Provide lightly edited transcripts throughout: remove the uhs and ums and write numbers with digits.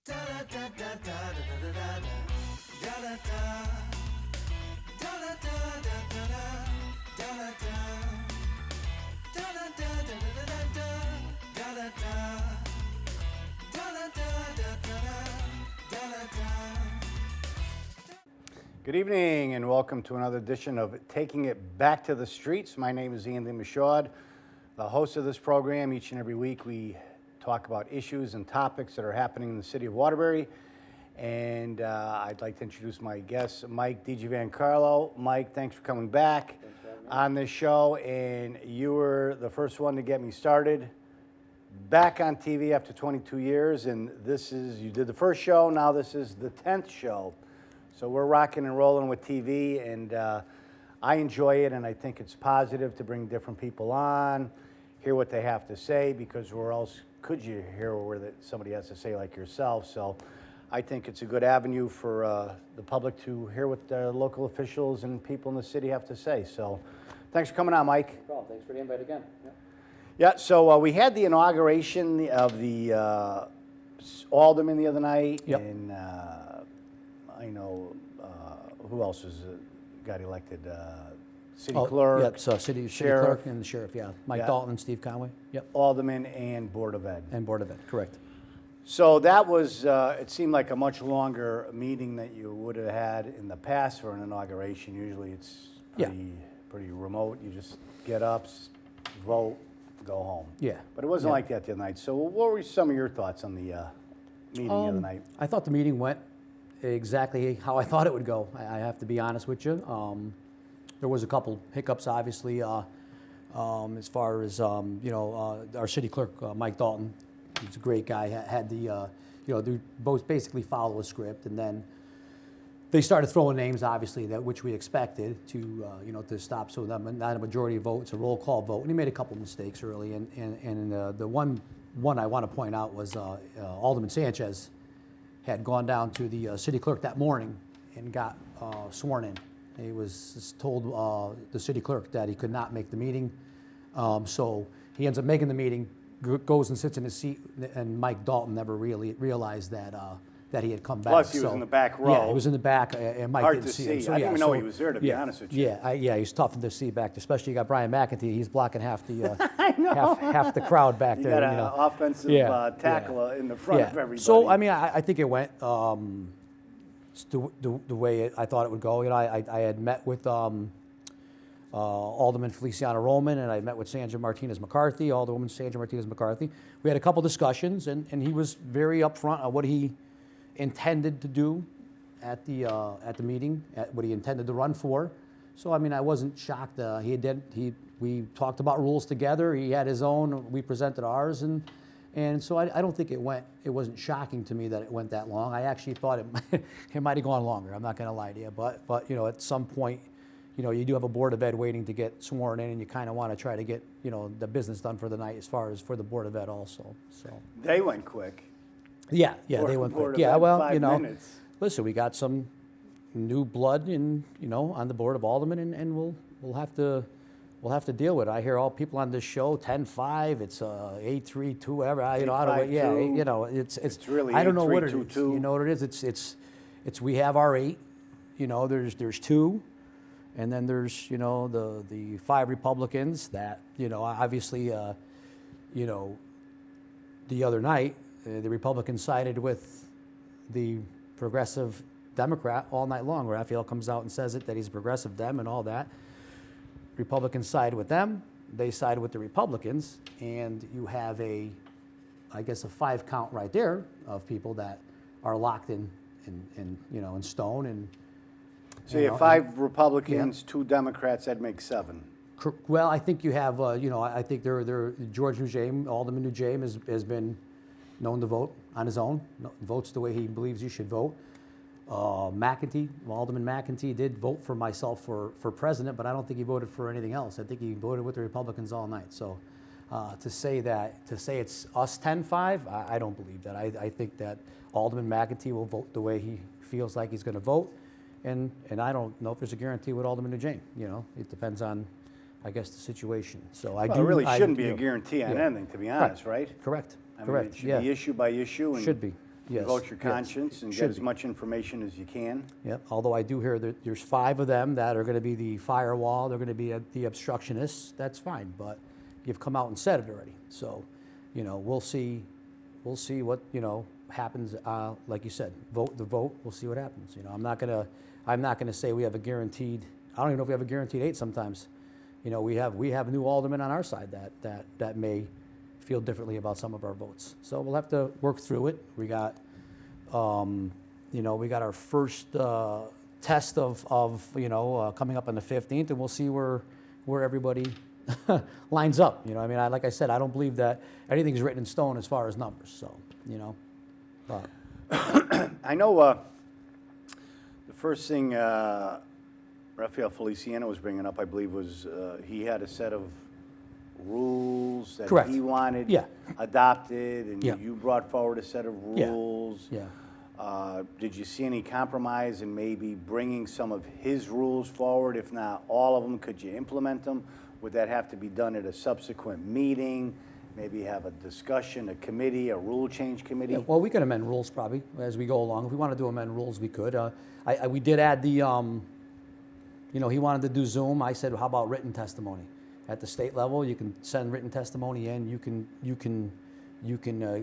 Good evening and welcome to another edition of Taking It Back to the Streets. My name is Ian Michaud, the host of this program. Each and every week we talk about issues and topics that are happening in the city of Waterbury. And I'd like to introduce my guest, Mike Digiovancarrlo. Mike, thanks for coming back on this show. And you were the first one to get me started back on TV after 22 years. And you did the first show, now this is the 10th show. So we're rocking and rolling with TV, and I enjoy it, and I think it's positive to bring different people on, hear what they have to say, because where else could you hear what somebody has to say like yourself? So I think it's a good avenue for the public to hear what the local officials and people in the city have to say. So thanks for coming on, Mike. No problem. Thanks for the invite again. Yep. Yeah, so we had the inauguration of the alderman the other night, Yep. and I know who else got elected? City clerk. Yep, so city sheriff. clerk and the sheriff, yeah. Mike Dalton and Steve Conway. Yep. Alderman and Board of Ed. And Board of Ed, correct. So that was, it seemed like a much longer meeting that you would have had in the past for an inauguration. Usually it's pretty remote. You just get up, vote, go home. Yeah. But it wasn't like that the other night. So what were some of your thoughts on the meeting the other night? I thought the meeting went exactly how I thought it would go. I have to be honest with you. There was a couple hiccups, obviously, as far as our city clerk, Mike Dalton. He's a great guy. Had the they both basically follow a script, and then they started throwing names, obviously, which we expected to stop. So not a majority vote. It's a roll call vote, and he made a couple mistakes early. And the one I want to point out was Alderman Sanchez had gone down to the city clerk that morning and got sworn in. He was told the city clerk that he could not make the meeting. So he ends up making the meeting, goes and sits in his seat, and Mike Dalton never really realized that he had come back. Plus, he was in the back row. Yeah, he was in the back, and Mike didn't see him. So, I didn't even know he was there, to be honest with you. Yeah, he's tough to see back there, especially you got Brian McEntee. He's blocking half the half the crowd back there. You got an offensive tackle in the front of everybody. So, I mean, I think it went the way I thought it would go. I had met with Alderman Feliciano Roman, and I met with Sandra Martinez-McCarthy, Alderwoman Sandra Martinez-McCarthy. We had a couple discussions, and he was very upfront on what he intended to do at the meeting, what he intended to run for. So I mean, I wasn't shocked. We talked about rules together. He had his own. We presented ours, and so I don't think it wasn't shocking to me that it went that long. I actually thought it might have gone longer. I'm not going to lie to you, but at some point, you do have a Board of Ed waiting to get sworn in, and you kind of want to try to get the business done for the night as far as for the Board of Ed also. So they went quick. Yeah, they went quick. Yeah, well, 5 minutes. Listen, we got some new blood on the Board of Aldermen, and we'll have to deal with it. I hear all people on this show 10-5. It's 8-3-2, whatever. I don't know. It's really I don't know what it is. You know what it is? It's we have our 8. There's 2. And then there's, the 5 Republicans that, obviously, the other night, the Republicans sided with the progressive Democrat all night long. Raphael comes out and says that he's a progressive Dem and all that. Republicans side with them. They side with the Republicans. And you have a 5 count right there of people that are locked in stone. And so you have 5 Republicans, 2 Democrats. That makes 7. Well, I think you have, I think George Nugent, Alderman Nugent, has been known to vote on his own, votes the way he believes you should vote. Alderman McEntee did vote for myself for president, but I don't think he voted for anything else. I think he voted with the Republicans all night. So to say it's us 10-5, I don't believe that. I think that Alderman McEntee will vote the way he feels like he's going to vote. And I don't know if there's a guarantee with Alderman Nugent. It depends on, I guess, the situation. So it really shouldn't be a guarantee on anything, to be honest, right? Correct. I mean, it should be issue by issue. And should be. Yes, vote your yes. conscience and Should get as be. much information as you can. Yep, although I do hear that there's 5 of them that are going to be the firewall, they're going to be the obstructionists, that's fine, but you've come out and said it already. So, we'll see what, happens, like you said, vote the vote, we'll see what happens. I'm not going to say we have a guaranteed, I don't even know if we have a guaranteed 8 sometimes. We have new aldermen on our side that may feel differently about some of our votes. So we'll have to work through it. We got our first test of coming up on the 15th, and we'll see where everybody lines up. Like I said, I don't believe that anything's written in stone as far as numbers. So, but I know the first thing Rafael Feliciano was bringing up, I believe, was he had a set of rules that Correct. he wanted Yeah. adopted, and Yeah. you brought forward a set of Yeah. rules. Yeah. Did you see any compromise in maybe bringing some of his rules forward? If not all of them, could you implement them? Would that have to be done at a subsequent meeting? Maybe have a discussion, a committee, a rule change committee? Yeah, well, we can amend rules probably as we go along. If we want to do amend rules, we could. We did add the, he wanted to do Zoom. I said, how about written testimony? At the state level, you can send written testimony in. You can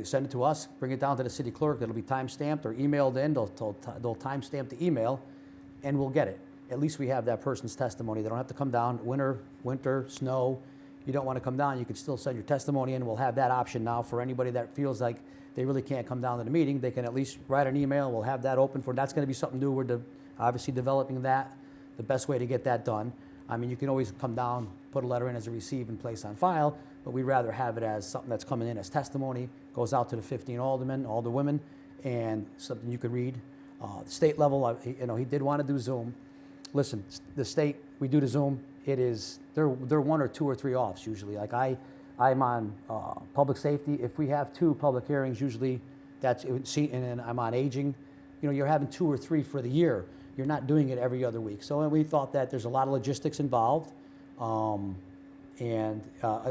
send it to us, bring it down to the city clerk. It'll be time-stamped or emailed in. They'll time-stamp the email, and we'll get it. At least we have that person's testimony. They don't have to come down. Winter, snow. You don't want to come down, you can still send your testimony in. We'll have that option now for anybody that feels like they really can't come down to the meeting. They can at least write an email. We'll have that open for. That's going to be something new. We're obviously developing that, the best way to get that done. You can always come down, put a letter in as a receive and place on file, but we'd rather have it as something that's coming in as testimony, goes out to the 15 aldermen, alderwomen, and something you could read. The state level, he did want to do Zoom. Listen, the state, we do the Zoom. They're 1 or 2 or 3 offs usually. Like I'm on public safety. If we have 2 public hearings, usually and then I'm on aging. You're having 2 or 3 for the year. You're not doing it every other week. So we thought that there's a lot of logistics involved, and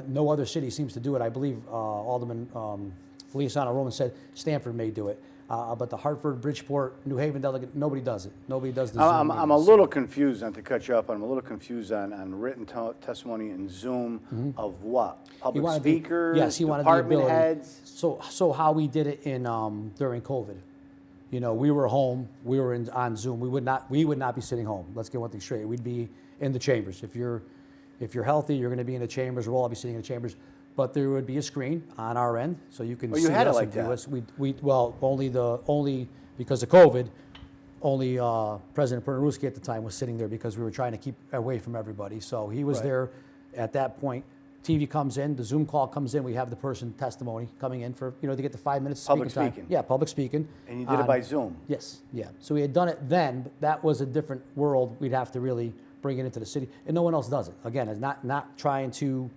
no other city seems to do it. I believe Alderman Feliciano Roman said Stamford may do it. But the Hartford, Bridgeport, New Haven delegate, nobody does it. Nobody does the Zoom I'm a meetings. little confused, not to cut you up, I'm a little confused on written testimony and Zoom of what? He Public wanted speakers, yes, he wanted the department ability. heads? So how we did it in during COVID. We were home, we were on Zoom. We would not be sitting home. Let's get one thing straight. We'd be in the chambers. If you're healthy, you're going to be in the chambers. We'll all be sitting in the chambers. But there would be a screen on our end, so you can Oh, you see had it us like and view that? us. Only because of COVID, only President Pernaruski at the time was sitting there because we were trying to keep away from everybody. So he was Right. there at that point. TV comes in, the Zoom call comes in. We have the person testimony coming in for to get the 5 minutes Public speaking time. speaking. Yeah, public speaking. And you did it by Zoom? Yes, yeah. So we had done it then, but that was a different world. We'd have to really bring it into the city, and no one else does it. Again, it's not trying to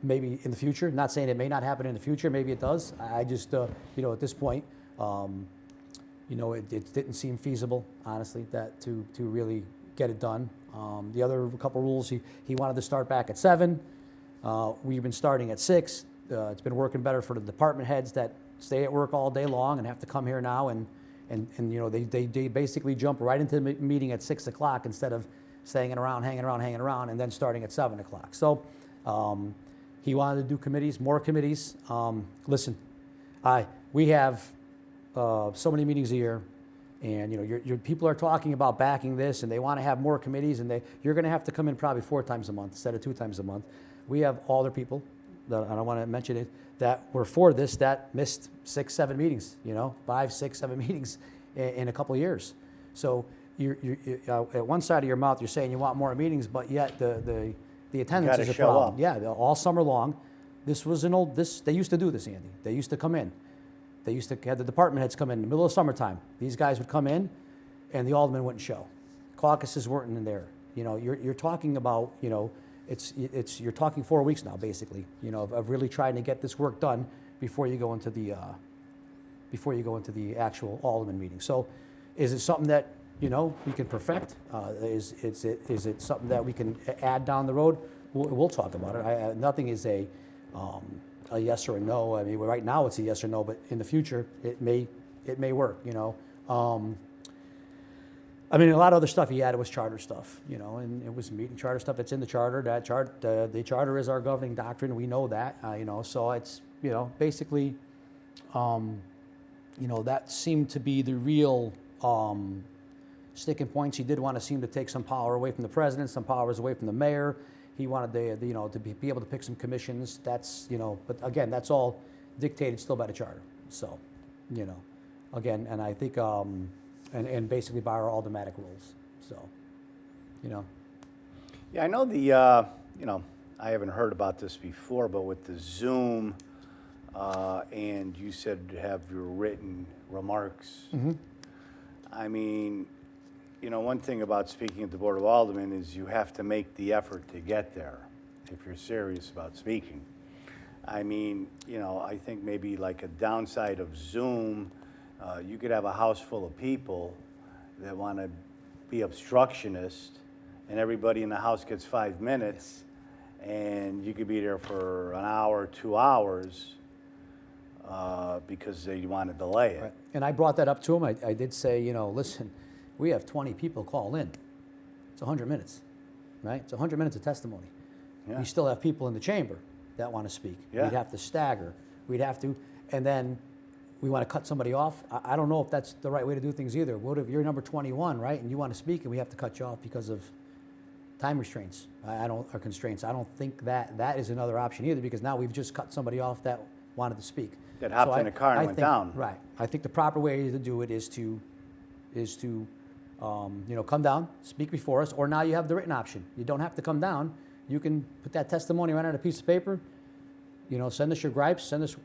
maybe in the future. Not saying it may not happen in the future. Maybe it does. I just at this point, it didn't seem feasible, honestly, that to really get it done. The other couple rules, he wanted to start back at 7. We've been starting at 6. It's been working better for the department heads that stay at work all day long and have to come here now and they basically jump right into the meeting at 6 o'clock instead of hanging around, and then starting at 7 o'clock. So he wanted to do committees, more committees. Listen, we have so many meetings a year, and your people are talking about backing this, and they want to have more committees, and you're going to have to come in probably 4 times a month instead of 2 times a month. We have all their people, that I don't want to mention it, that were for this that missed 6, 7 meetings, 5, 6, 7 meetings in a couple of years. So you're at one side of your mouth, you're saying you want more meetings, but yet the attendance is a show problem. up. Yeah, all summer long. This was they used to do this, Andy. They used to come in. They used to have the department heads come in the middle of summertime. These guys would come in, and the aldermen wouldn't show. Caucuses weren't in there. You're talking about, you're talking 4 weeks now, basically, of really trying to get this work done before you go into the actual alderman meeting. So, is it something that we can perfect? Is it something that we can add down the road? We'll talk about it. Nothing is a a yes or a no. I mean, right now it's a yes or no, but in the future it may work. I mean, a lot of other stuff he added was charter stuff, and it was meeting charter stuff. It's in the charter. The charter is our governing doctrine. We know that, so it's, basically, that seemed to be the real sticking points. He did want to seem to take some power away from the president, some powers away from the mayor. He wanted to be able to pick some commissions. That's, but again, that's all dictated still by the charter. So, again, and I think, and basically by our automatic rules. So, Yeah, I know I haven't heard about this before, but with the Zoom, and you said to have your written remarks. Mm-hmm. I mean, one thing about speaking at the Board of Aldermen is you have to make the effort to get there if you're serious about speaking. I mean, I think maybe like a downside of Zoom, you could have a house full of people that want to be obstructionist, and everybody in the house gets 5 minutes, and you could be there for an hour, 2 hours, because they want to delay it. Right. And I brought that up to him. I did say, listen, we have 20 people call in. It's 100 minutes, right? It's 100 minutes of testimony. Yeah. We still have people in the chamber that want to speak. Yeah. We'd have to stagger. And then we want to cut somebody off. I don't know if that's the right way to do things either. What if you're number 21, right, and you want to speak, and we have to cut you off because of time restraints or constraints? I don't think that is another option either, because now we've just cut somebody off that wanted to speak. That hopped in the car and went down. Right. I think the proper way to do it is to come down, speak before us, or now you have the written option. You don't have to come down. You can put that testimony right on a piece of paper. Send us your gripes. Send us,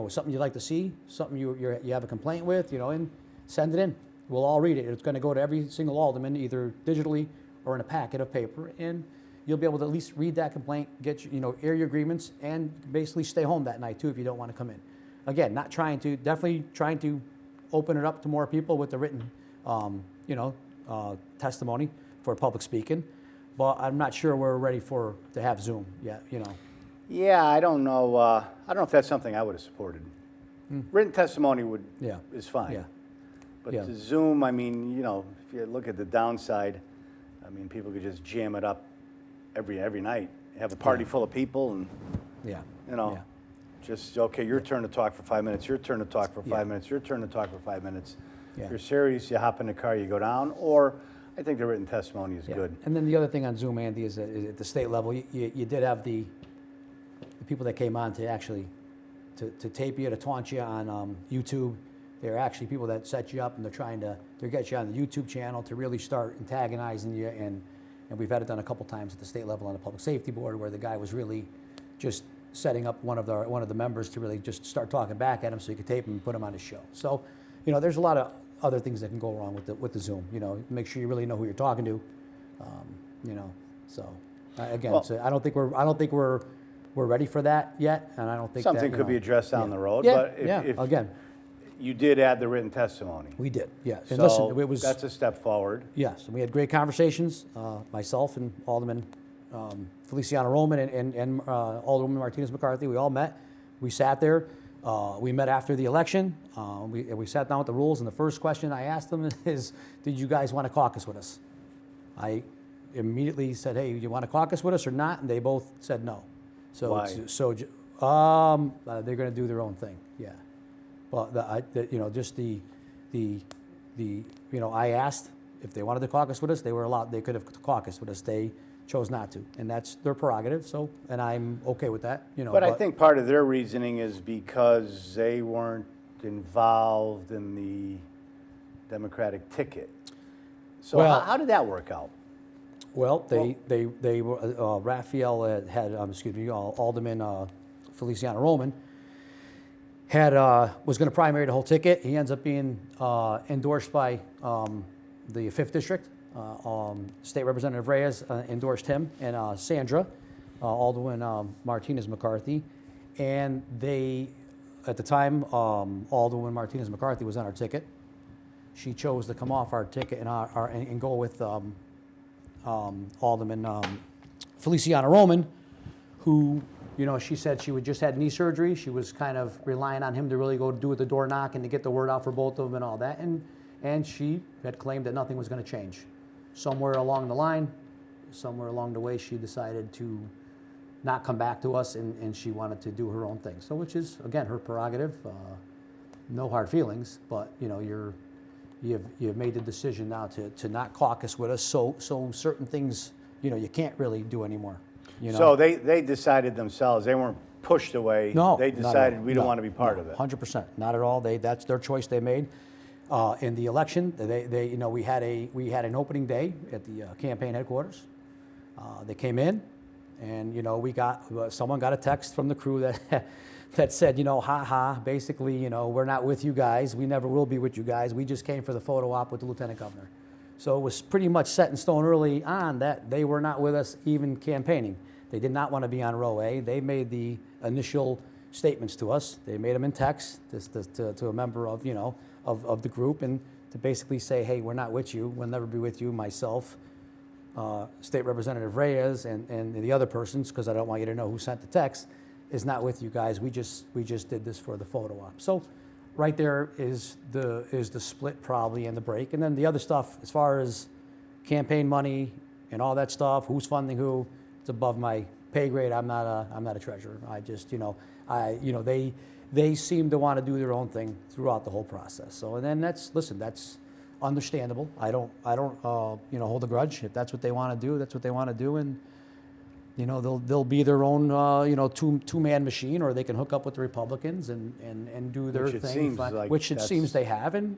something you'd like to see, something you have a complaint with, and send it in. We'll all read it. It's going to go to every single alderman, either digitally or in a packet of paper, and you'll be able to at least read that complaint, air your grievance, and basically stay home that night too if you don't want to come in. Again, definitely trying to open it up to more people with the written, testimony for public speaking, but I'm not sure we're ready to have Zoom yet. Yeah, I don't know. I don't know if that's something I would have supported. Written testimony is fine. Yeah. But the Zoom, I mean, if you look at the downside, I mean, people could just jam it up every night, have a party full of people, and just okay, your turn to talk for 5 minutes. Your turn to talk for 5 minutes. Your turn to talk for 5 minutes. Yeah. If you're serious, you hop in the car, you go down. Or I think the written testimony is good. And then the other thing on Zoom, Andy, is that at the state level, you did have the people that came on to actually to tape you, to taunt you on YouTube. They're actually people that set you up, and they're get you on the YouTube channel to really start antagonizing you. And we've had it done a couple times at the state level on the public safety board, where the guy was really just setting up one of the members to really just start talking back at him, so you could tape him and put him on his show. So, there's a lot of other things that can go wrong with the Zoom. Make sure you really know who you're talking to. So I don't think we're ready for that yet, and I don't think something could be addressed down the road. Yeah, But if again, you did add the written testimony. we did. Yeah, and So listen, that's a step forward. yes, and we had great conversations. Myself and Alderman Feliciano Roman and Alderwoman Martinez McCarthy. We all met. We sat there. We met after the election. We sat down with the rules, and the first question I asked them is, "Did you guys want to caucus with us?" I immediately said, "Hey, you want to caucus with us or not?" And they both said no. So, Why? They're going to do their own thing. Yeah, but I asked if they wanted to caucus with us. They were allowed. They could have caucused with us. They chose not to, and that's their prerogative. So, and I'm okay with that. But I think part of their reasoning is because they weren't involved in the Democratic ticket. So how did that work out? Well, they were Raphael had Alderman Feliciano Roman was going to primary the whole ticket. He ends up being endorsed by the 5th District. State Representative Reyes endorsed him, and Sandra, Alderwoman Martinez McCarthy, and they, at the time, Alderwoman Martinez McCarthy was on our ticket. She chose to come off our ticket and go with Alderman Feliciano Roman, who You know, she said she would just had knee surgery. She was kind of relying on him to really go do the door knock and to get the word out for both of them and all that. And she had claimed that nothing was going to change. Somewhere along the line, somewhere along the way, she decided to not come back to us, and she wanted to do her own thing. So, which is, again, her prerogative. No hard feelings, but, you know, you've made the decision now to not caucus with us. So certain things, you know, you can't really do anymore. You know? So they decided themselves. They weren't pushed away. No, They not at decided all. we don't No, want to be part no, of it. 100%, not at all. That's their choice they made. In the election, they you know, we had an opening day at the campaign headquarters. They came in, and, you know, someone got a text from the crew that that said, you know, basically, you know, we're not with you guys. We never will be with you guys. We just came for the photo op with the lieutenant governor. So it was pretty much set in stone early on that they were not with us even campaigning. They did not want to be on row A. They made the initial statements to us. They made them in text to a member of, you know, of the group, and to basically say, hey, we're not with you. We'll never be with you. Myself, State Representative Reyes, and the other persons, because I don't want you to know who sent the text, is not with you guys. We just did this for the photo op. So right there is the split probably and the break. And then the other stuff, as far as campaign money and all that stuff, who's funding who, it's above my pay grade. I'm not a treasurer. I just, you know, they seem to want to do their own thing throughout the whole process. So, and then that's understandable. I don't you know, hold a grudge. If that's what they want to do, that's what they want to do. And, you know, they'll be their own, you know, two-man machine, or they can hook up with the Republicans and do their thing, which it seems they have, and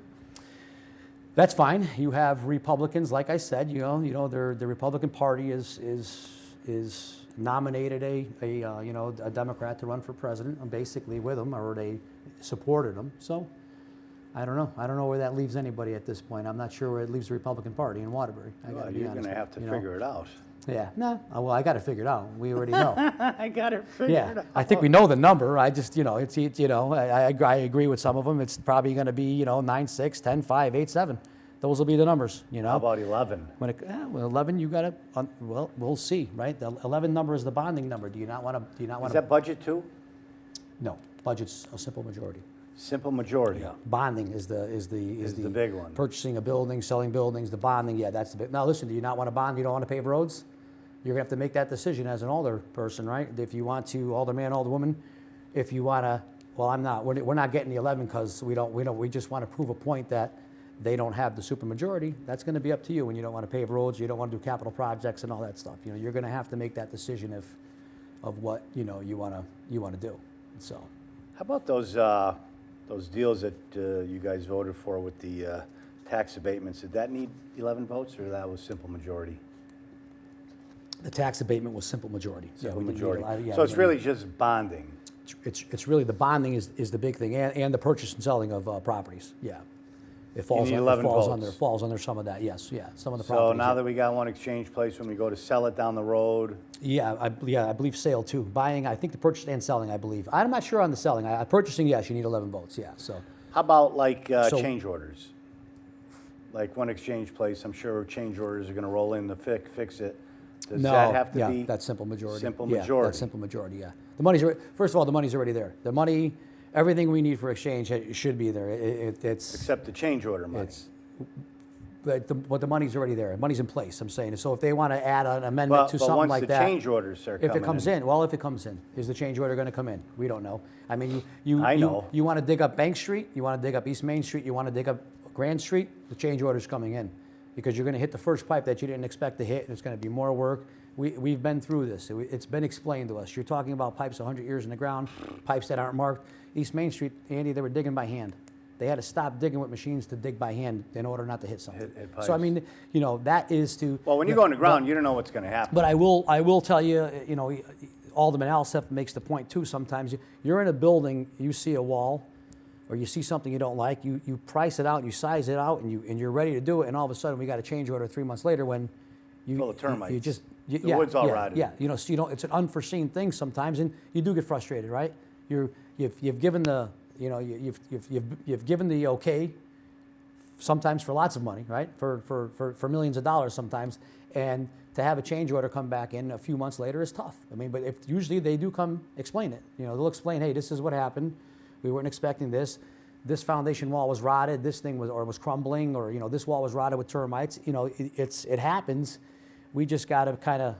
that's fine. You have Republicans, like I said, you know, the Republican Party is nominated a Democrat to run for president, basically with them, or they supported them. So I don't know where that leaves anybody at this point. I'm not sure where it leaves the Republican Party in Waterbury. Well, you're going to have to figure it out. Yeah, no. Well, I got it figured out. We already know. I got it figured out. I think we know the number. I just, you know, it's you know, I agree with some of them. It's probably going to be, you know, 9, 6, 10, 5, 8, 7. Those will be the numbers, you know. How about 11? Well, 11, you got to. Well, we'll see, right? The 11 number is the bonding number. Do you not want to? Is that budget too? No, budget's a simple majority. Simple majority. Yeah. Bonding is the big one. Purchasing a building, selling buildings, the bonding. Yeah, that's the big. Now, listen, do you not want to bond? You don't want to pave roads? You're gonna have to make that decision as an alder person, right? If you want to, alderman, alderwoman, if you want to. Well, I'm not. We're not getting the 11 because we just want to prove a point that they don't have the supermajority. That's going to be up to you when you don't want to pave roads, you don't want to do capital projects and all that stuff. You know, you're going to have to make that decision of what, you know, you want to do. So, how about those deals that you guys voted for with the tax abatements? Did that need 11 votes, or that was simple majority? the tax abatement was simple majority. Simple we didn't need majority. a lot- So it's really just bonding. It's really the bonding is the big thing, and the purchase and selling of properties. Yeah, it falls need under, 11 votes. falls under some of that. Yes, yeah, some of the So properties. now that we got one exchange place, when we go to sell it down the road, I believe sale too. Buying, I think the purchase and selling, I believe. I'm not sure on the selling. Purchasing, yes, you need 11 votes. Yeah, so. how about like So- change orders? Like one exchange place, I'm sure change orders are going to roll in to fix it. Does that have to be? That's simple majority. Simple Yeah, majority. that's simple majority. Yeah, the money's first of all, the money's already there. The money, everything we need for exchange should be there. It's Except the change order money. but the money's already there. Money's in place. I'm saying. So if they want to add an amendment to something like that, once the change orders start coming if it comes in, well, if it comes in, is the change order going to come in? We don't know. I mean, I know. You want to dig up Bank Street, you want to dig up East Main Street, you want to dig up Grand Street, the change order's coming in, because you're going to hit the first pipe that you didn't expect to hit, and it's going to be more work. We've been through this. It's been explained to us. You're talking about pipes 100 years in the ground, pipes that aren't marked. East Main Street, Andy, they were digging by hand. They had to stop digging with machines to dig by hand in order not to hit something. Hit So I mean, that is to. Well, when you go in the ground, you don't know what's going to happen. But I will tell you, Alderman Alsep makes the point too. Sometimes you're in a building, you see a wall, or you see something you don't like, you price it out, you size it out, and you're ready to do it, and all of a sudden we got a change order 3 months later when you Full of termites. You just The wood's all rotted. Yeah, so it's an unforeseen thing sometimes, and you do get frustrated, right? You've given the you've given the okay, sometimes for lots of money, right? For millions of dollars sometimes, and to have a change order come back in a few months later is tough. I mean, but if usually they do come explain it. You know, they'll explain, hey, this is what happened. We weren't expecting this. This foundation wall was rotted. This thing was crumbling, or, you know, this wall was rotted with termites. You know, it happens. We just got to kind of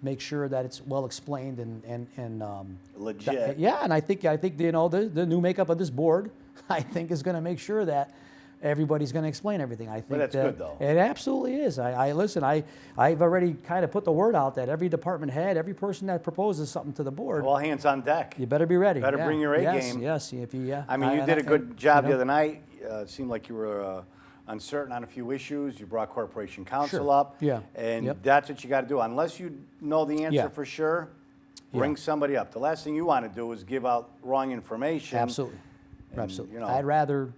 make sure that it's well explained and Legit. yeah, and I think you know the new makeup of this board, I think, is going to make sure that everybody's going to explain everything. I think But that's that good, though. It absolutely is. I listen. I've already kind of put the word out that every department head, every person that proposes something to the board, All hands on deck. you better be ready. Better bring your A game. Yes. If you, yeah. I mean, you did a good job you know, the other night. It seemed like you were uncertain on a few issues. You brought corporation counsel Sure. up. Yeah. And Yep. that's what you got to do. Unless you know the answer Yeah. for sure, bring somebody up. The last thing you want to do is give out wrong information. Absolutely. and, Absolutely. you know, I'd rather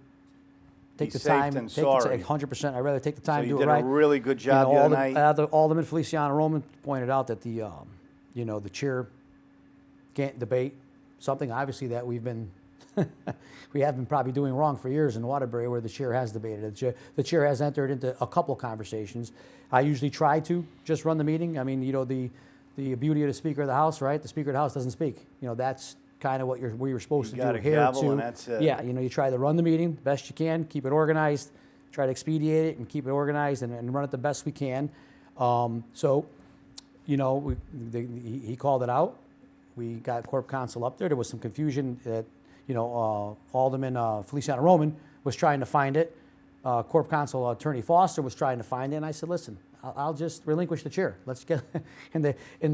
take be the safe time. than Take sorry. 100%. I'd rather take the time So to you do did it right. a really good job you know, the all other night. Alderman Feliciano Roman pointed out that the, you know, the chair can't debate something obviously that we've been, we have been probably doing wrong for years in Waterbury, where the chair has debated. The chair has entered into a couple conversations. I usually try to just run the meeting. I mean, you know, the beauty of the Speaker of the House, right? The Speaker of the House doesn't speak. You know, that's kind of what you're supposed You to got do a here gavel too. and that's it. Yeah, you know, you try to run the meeting best you can, keep it organized, try to expedite it and keep it organized and run it the best we can. So, you know, he called it out. We got Corp Counsel up there. There was some confusion that, you know, Alderman Feliciano Roman was trying to find it. Corp Counsel Attorney Foster was trying to find it, and I said, listen, I'll just relinquish the chair. Let's get in the I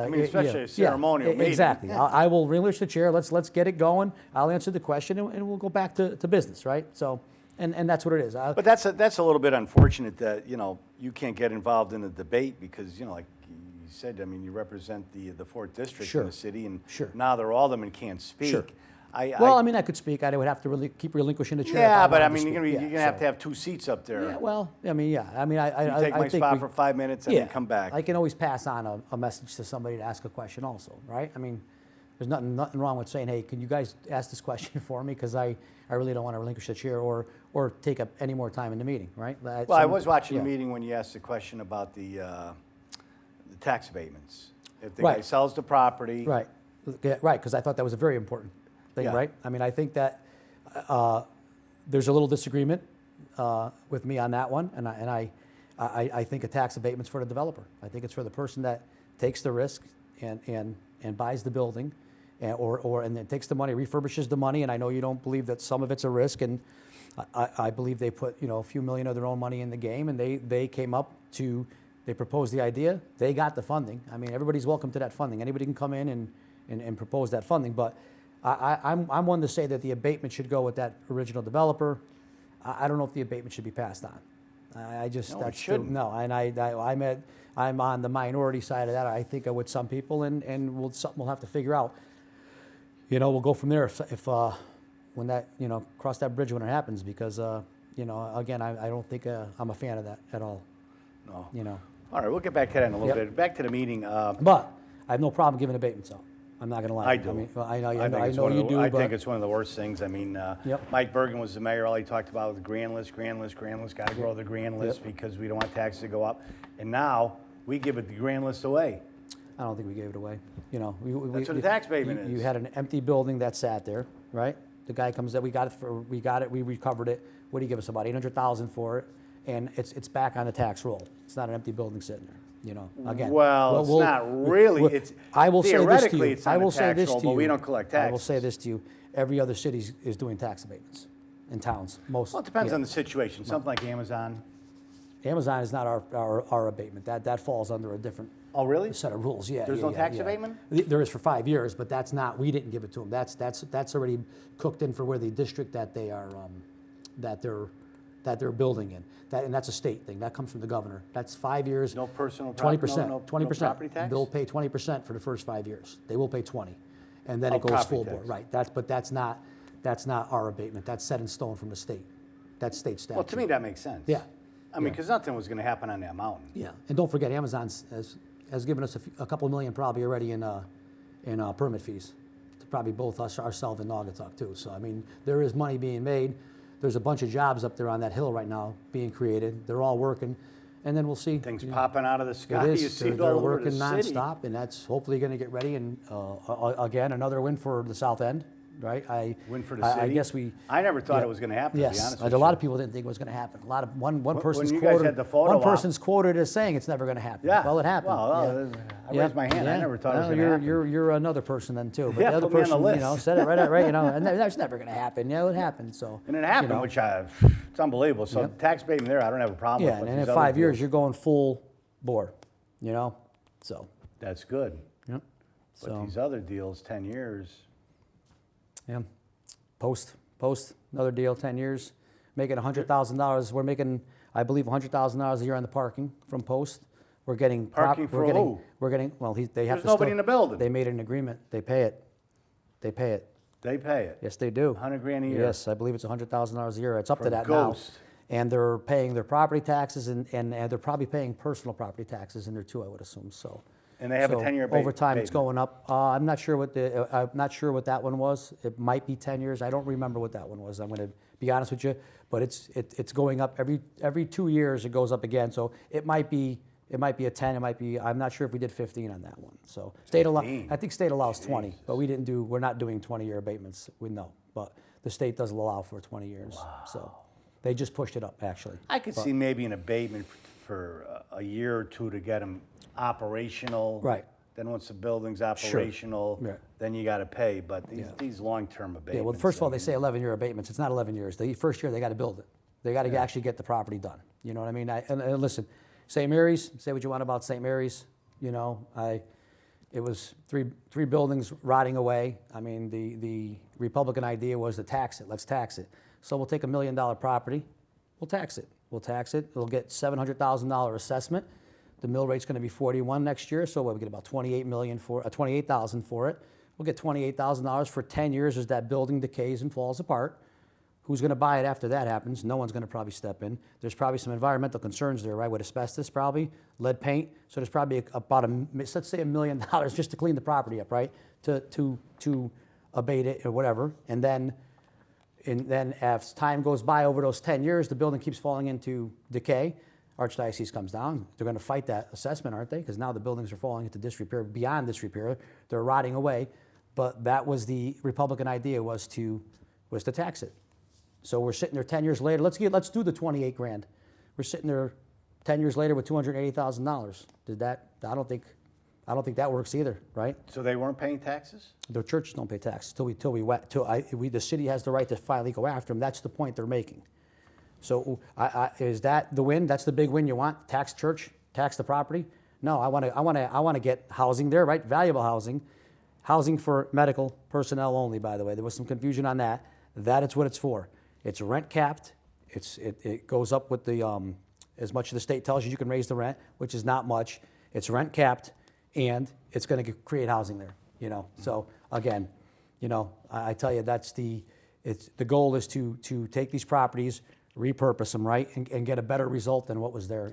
mean, especially a ceremonial meeting. Exactly. I will relinquish the chair. Let's get it going. I'll answer the question, and we'll go back to business, right? So, and that's what it is. But that's a little bit unfortunate that, you know, you can't get involved in the debate because, you know, like you said, I mean, you represent the 4th district Sure. in the city, and Sure. now the aldermen can't speak. Sure. I mean, I could speak. I would have to really keep relinquishing the chair. if Yeah, but wanted I to mean, speak. you're gonna have so- to have 2 seats up there. Yeah, well, I mean, yeah. I mean, I You take my think spot we- for 5 minutes and then come back. I can always pass on a message to somebody to ask a question also, right? I mean, there's nothing wrong with saying, hey, can you guys ask this question for me? Because I really don't want to relinquish the chair or take up any more time in the meeting, right? Well, I was watching yeah. the meeting when you asked the question about the tax abatements. If the Right. guy sells the property. Right, yeah, right, because I thought that was a very important thing, Yeah. right? I mean, I think that there's a little disagreement with me on that one, and I think a tax abatement's for the developer. I think it's for the person that takes the risk and buys the building, and then takes the money, refurbishes the money. And I know you don't believe that some of it's a risk, and I believe they put, you know, a few million of their own money in the game, and they came up to. They proposed the idea. They got the funding. I mean, everybody's welcome to that funding. Anybody can come in and propose that funding. But I'm one to say that the abatement should go with that original developer. I don't know if the abatement should be passed on. I just No, it that's shouldn't. no. And I'm on the minority side of that. I think with some people, and something we'll have to figure out. You know, we'll go from there if when that, you know, cross that bridge when it happens, because you know, again, I don't think I'm a fan of that at all. No. You know. All right, we'll get back to that in a little Yep. bit. Back to the meeting. But I have no problem giving abatements out. I'm not going to lie. I do. I mean, I know, I think it's know one of you the- do. I but think it's one of the worst things. I mean, Yep. Mike Bergen was the mayor. All he talked about was the grand list. Got to grow the grand list Yep. because we don't want taxes to go up. And now we give it the grand list away. I don't think we gave it away. You know, That's what a tax abatement you is. had an empty building that sat there, right? The guy comes in, we got it, we recovered it. What do you give us? About $800,000 for it, and it's back on the tax roll. It's not an empty building sitting there. You know, again. Well, it's not really. It's I will say this to theoretically you. it's on I will the say tax this roll, to but you. we don't collect I will say taxes. this to you. Every other city is doing tax abatements in towns. Most. Well, it depends yeah. on the situation. Something like Amazon. Amazon is not our abatement. That falls under a different Oh, really? set of rules. Yeah. There's yeah, no yeah, tax yeah. abatement? There is for 5 years, but that's not. We didn't give it to them. That's already cooked in for where the district that they are that they're building in. And that's a state thing. That comes from the governor. That's 5 years. No personal 20%. no 20%. property tax? They'll pay 20% for the first 5 years. They will pay 20, and then Oh, it goes property full tax. board. Right. That's not our abatement. That's set in stone from the state. That's state statute. Well, to me, that makes sense. Yeah. I mean, because nothing was going to happen on that mountain. Yeah, and don't forget, Amazon has given us a couple million probably already in permit fees, to probably both ourselves and Naugatuck too. So I mean, there is money being made. There's a bunch of jobs up there on that hill right now being created. They're all working. and then we'll see. Things popping out of the sky. It You is. see it They're all over working the city. nonstop, and that's hopefully going to get ready. And again, another win for the South End, right? Win for the city. I guess we. I never thought yeah. it was going to happen. To be Yes, honest a with lot you. of people didn't think it was going to happen. A lot of one person's you guys quoted. had the photo One op- person's quoted as saying it's never going to happen. Yeah. Well, it happened. Well, I raised my hand. I never thought it was going to happen. You're another person then too. But Yeah, the other put me on the person, list. said it right. And that's never going to happen. It happened. So. And it happened, which it's unbelievable. So tax abatement there, I don't have a problem Yeah, with. and these in other 5 years deals, you're going full bore. So. that's good. Yep. But So. these other deals, 10 years. Yeah. Post, another deal, 10 years, making $100,000. We're making, I believe, $100,000 a year on the parking from Post. We're getting Parking for who? We're getting. Well, they have There's to. nobody in the building. They made an agreement. They pay it. They pay it. Yes, they do. $100,000 a year. Yes, I believe it's $100,000 a year. It's up For to that Ghost. now. And they're paying their property taxes, and they're probably paying personal property taxes in there too, I would assume. So. And they have a 10-year Over time, it's abatement. going up. I'm not sure what that one was. It might be 10 years. I don't remember what that one was. I'm going to be honest with you, but it's going up every 2 years. It goes up again. So it might be a 10. It might be. I'm not sure if we did 15 on that one. So I think state allows 20, but we're not doing 20-year abatements. We know, but the state does allow for 20 years. Wow. So they just pushed it up actually. I could see maybe an abatement for a year or two to get them operational. Right. Then once the building's operational, Right. then you got to pay. But these long-term abatements. Yeah, well, first of all, they say 11-year abatements. It's not 11 years. The first year, they got to build it. They got to actually get the property done. You know what I mean? And listen, St. Mary's, say what you want about St. Mary's. It was three buildings rotting away. I mean, the Republican idea was to tax it. Let's tax it. So we'll take $1 million property. We'll tax it. We'll get $700,000 assessment. The mill rate's going to be 41 next year, so we get about $28,000 for it. We'll get $28,000 for 10 years as that building decays and falls apart. Who's going to buy it after that happens? No one's going to probably step in. There's probably some environmental concerns there, right? With asbestos, probably lead paint. So there's probably about let's say $1 million just to clean the property up, right? To abate it or whatever, and then as time goes by over those 10 years, the building keeps falling into decay. Archdiocese comes down. They're going to fight that assessment, aren't they? Because now the buildings are falling into disrepair, beyond disrepair. They're rotting away. But that was the Republican idea, was to tax it. So we're sitting there 10 years later. Let's do the 28 grand. We're sitting there 10 years later with $280,000. I don't think that works either, right? So they weren't paying taxes? The churches don't pay taxes the city has the right to finally go after them. That's the point they're making. So is that the win? That's the big win you want? Tax church, tax the property? No, I want to get housing there, right? Valuable housing for medical personnel only. By the way, there was some confusion on that. That is what it's for. It's rent capped. It goes up with the as much as the state tells you can raise the rent, which is not much. It's rent capped, and it's going to create housing there. So again, I tell you the goal is to take these properties, repurpose them, right, and get a better result than what was there.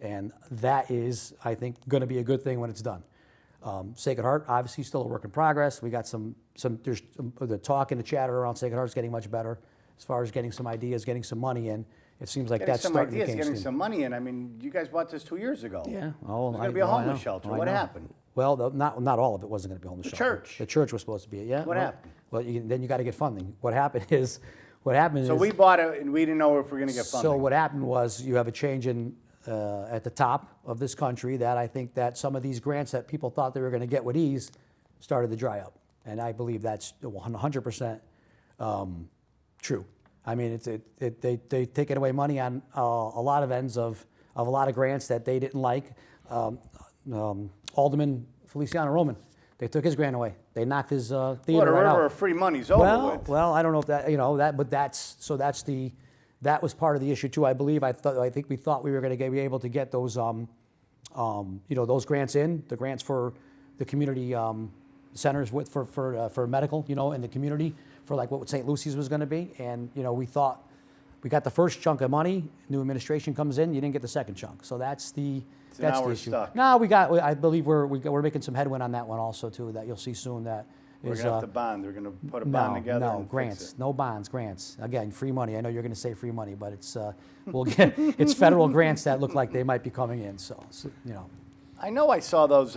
And that is, I think, going to be a good thing when it's done. Sacred Heart, obviously, still a work in progress. We got there's the talk and the chatter around Sacred Heart is getting much better as far as getting some ideas, getting some money in. It seems like that's starting to gain steam. Getting some money in. I mean, you guys bought this 2 years ago. Yeah. Oh, it was going to be a homeless shelter. What happened? Well, not all of it wasn't going to be a homeless shelter. Church. The church was supposed to be it, yeah. What happened? Well, then you got to get funding. What happened is. So we bought it and we didn't know if we were going to get funding. So what happened was you have a change in at the top of this country that I think that some of these grants that people thought they were going to get with ease started to dry up, and I believe that's 100% true. I mean, they taken away money on a lot of ends of a lot of grants that they didn't like. Alderman Feliciano Roman, they took his grant away. They knocked his theater right out. River of free money's over with. Well, I don't know if that, but that was part of the issue too. I believe I think we thought we were going to be able to get those those grants in, the grants for the community centers for medical, in the community for like what St. Lucy's was going to be, and we thought we got the first chunk of money. New administration comes in, you didn't get the second chunk, so that's the issue. Stuck. No, I believe we're making some headwind on that one also too. That you'll see soon that We're is going to have to bond. They're going to put a no, bond together no, and fix grants, it. no bonds, grants. Again, free money. I know you're going to say free money, but it's we'll get it's federal grants that look like they might be coming in. So you know, I know I saw those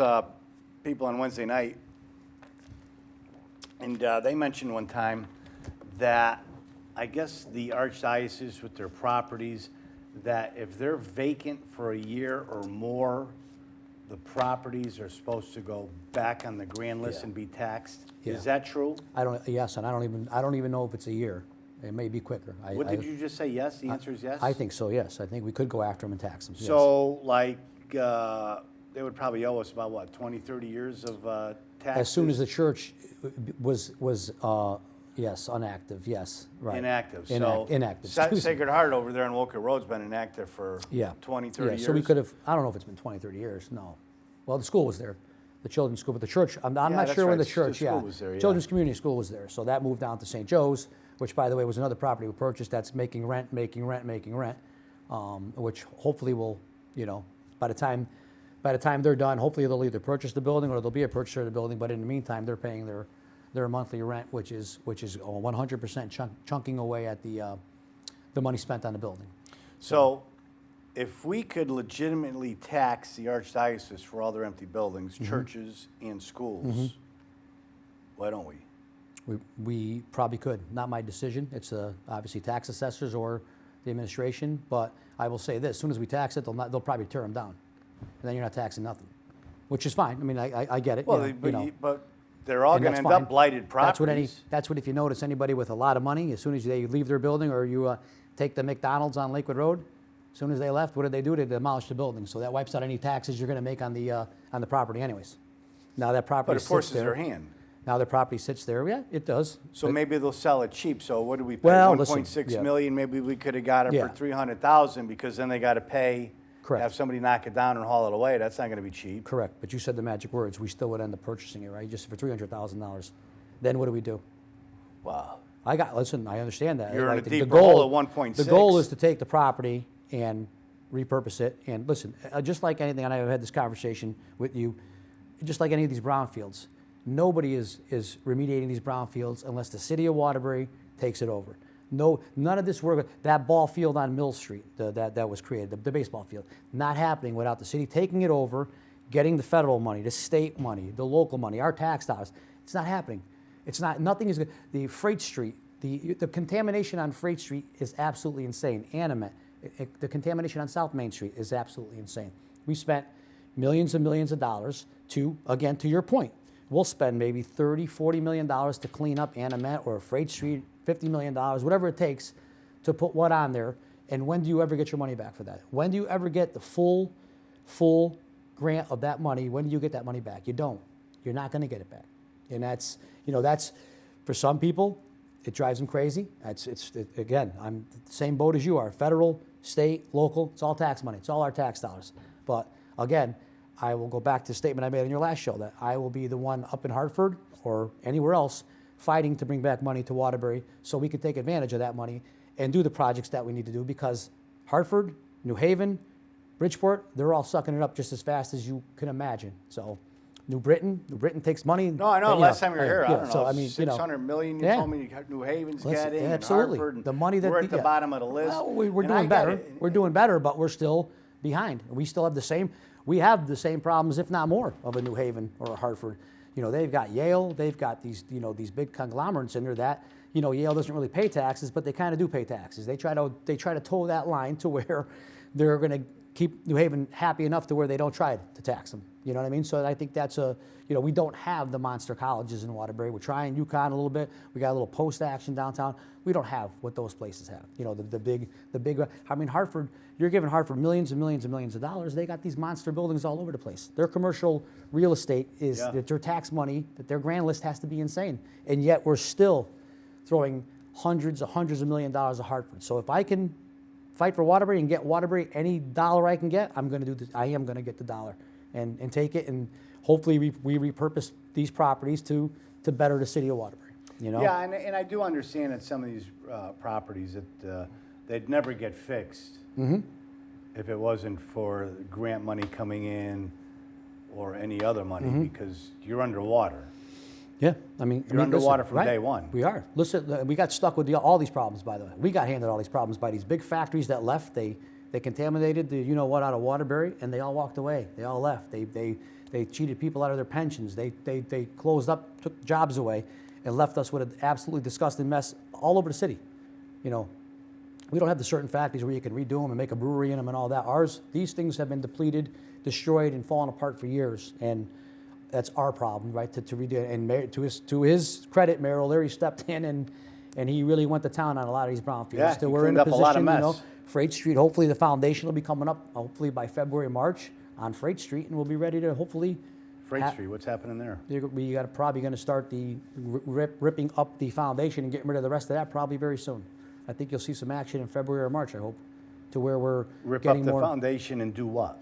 people on Wednesday night, and they mentioned one time that I guess the archdiocese with their properties, that if they're vacant for a year or more, the properties are supposed to go back on the grand list Yeah. and be taxed. Yeah. Is that true? yes, and I don't even know if it's a year. It may be quicker. What did you just say? Yes? The answer is yes? I think so. Yes, I think we could go after them and tax them. Yes. So, like, they would probably owe us about, what, 20, 30 years of taxes? As soon as the church was yes, inactive. Yes, right. Inactive. Inactive. So, excuse me. Sacred Heart over there in Walker Road's been inactive for 20, 30 years. So we could have, I don't know if it's been 20, 30 years, no. Well, the school was there, the children's school, but the church, I'm Yeah, not that's sure when right. the church, The school was there, yeah. Children's Community School was there, so that moved down to St. Joe's, which, by the way, was another property we purchased that's making rent, which hopefully will, you know, by the time they're done, hopefully they'll either purchase the building or there'll be a purchaser of the building, but in the meantime, they're paying their monthly rent, which is 100% chunking away at the money spent on the building. So, if we could legitimately tax the archdiocese for all their empty buildings, churches and schools, why don't we? We probably could. Not my decision. It's obviously tax assessors or the administration. But I will say this: as soon as we tax it, they'll probably tear them down, and then you're not taxing nothing, which is fine. I mean, I get it. Well, but they're all And going to that's end fine. up blighted properties. That's what if you notice anybody with a lot of money, as soon as they leave their building, or you take the McDonald's on Lakewood Road, as soon as they left, what did they do? They demolished the building. So that wipes out any taxes you're going to make on the property, anyways. Now that property But it forces sits there. their hand. Now the property sits there. Yeah, it does. So maybe they'll sell it cheap. So what do we pay? Well, 1.6 listen, million. Maybe we could have got it Yeah. for 300,000 because then they got to pay. Correct. Have somebody knock it down and haul it away. That's not going to be cheap. Correct, but you said the magic words. We still would end up purchasing it, right? Just for $300,000. Then what do we do? Wow. Listen, I understand that. You're in a the deeper goal, hole at 1.6. The goal is to take the property and repurpose it. And listen, just like anything, and I've had this conversation with you, just like any of these brownfields, nobody is remediating these brownfields unless the city of Waterbury takes it over. No, none of this work. That ball field on Mill Street that was created, the baseball field, not happening without the city taking it over, getting the federal money, the state money, the local money, our tax dollars. It's not happening. It's not. Nothing is good. The Freight Street, the contamination on Freight Street is absolutely insane. Animate. The contamination on South Main Street is absolutely insane. We spent millions and millions of dollars to your point, we'll spend maybe $30, $40 million to clean up Animate or Freight Street, $50 million, whatever it takes to put what on there. And when do you ever get your money back for that? When do you ever get the full grant of that money? When do you get that money back? You don't. You're not going to get it back. And that's for some people, it drives them crazy. Again, I'm the same boat as you are. Federal, state, local, it's all tax money. It's all our tax dollars. But again, I will go back to the statement I made in your last show that I will be the one up in Hartford or anywhere else fighting to bring back money to Waterbury so we can take advantage of that money and do the projects that we need to do, because Hartford, New Haven, Bridgeport, they're all sucking it up just as fast as you can imagine. So New Britain takes money. No, I know. Last time you were here, I don't know, so, I mean, 600 million. You told me New Haven's getting, and absolutely. Hartford. And The money that we're at the bottom of the list. Well, we're and I doing get better. it. We're doing better, but we're still behind. We still have the same. We have the same problems, if not more, of a New Haven or a Hartford. They've got Yale. They've got these big conglomerates in there that Yale doesn't really pay taxes, but they kind of do pay taxes. They try to toe that line to where they're going to keep New Haven happy enough to where they don't try to tax them. You know what I mean? So I think that's we don't have the monster colleges in Waterbury. We're trying UConn a little bit. We got a little post-action downtown. We don't have what those places have. The big. I mean, Hartford. You're giving Hartford millions and millions and millions of dollars. They got these monster buildings all over the place. Their commercial real estate is that their tax money, that their grand list has to be insane, and yet we're still throwing hundreds of $100 million at Hartford. So if I can fight for Waterbury and get Waterbury any dollar I can get, I'm going to do this. I am going to get the dollar and take it, and hopefully we repurpose these properties to better the city of Waterbury. Yeah, and I do understand that some of these properties that they'd never get fixed if it wasn't for grant money coming in or any other money, because you're underwater. Yeah, I mean, You're underwater from right? day one. We are. Listen, we got stuck with all these problems, by the way. We got handed all these problems by these big factories that left. They contaminated the you-know-what out of Waterbury, and they all walked away. They all left. They cheated people out of their pensions. They closed up, took jobs away, and left us with an absolutely disgusting mess all over the city. You know, we don't have the certain factories where you can redo them and make a brewery in them and all that. These things have been depleted, destroyed, and fallen apart for years, and that's our problem, right? To redo it. And to his credit, Mayor O'Leary stepped in and he really went to town on a lot of these brownfields. Yeah, So he we're in cleaned a up a position, lot of mess. Freight Street. Hopefully, the foundation will be coming up. Hopefully by February, March on Freight Street, and we'll be ready to hopefully. Freight Street, what's happening there? We got probably going to start the ripping up the foundation and getting rid of the rest of that probably very soon. I think you'll see some action in February or March. I hope, to where we're Rip getting up the more, foundation and do what?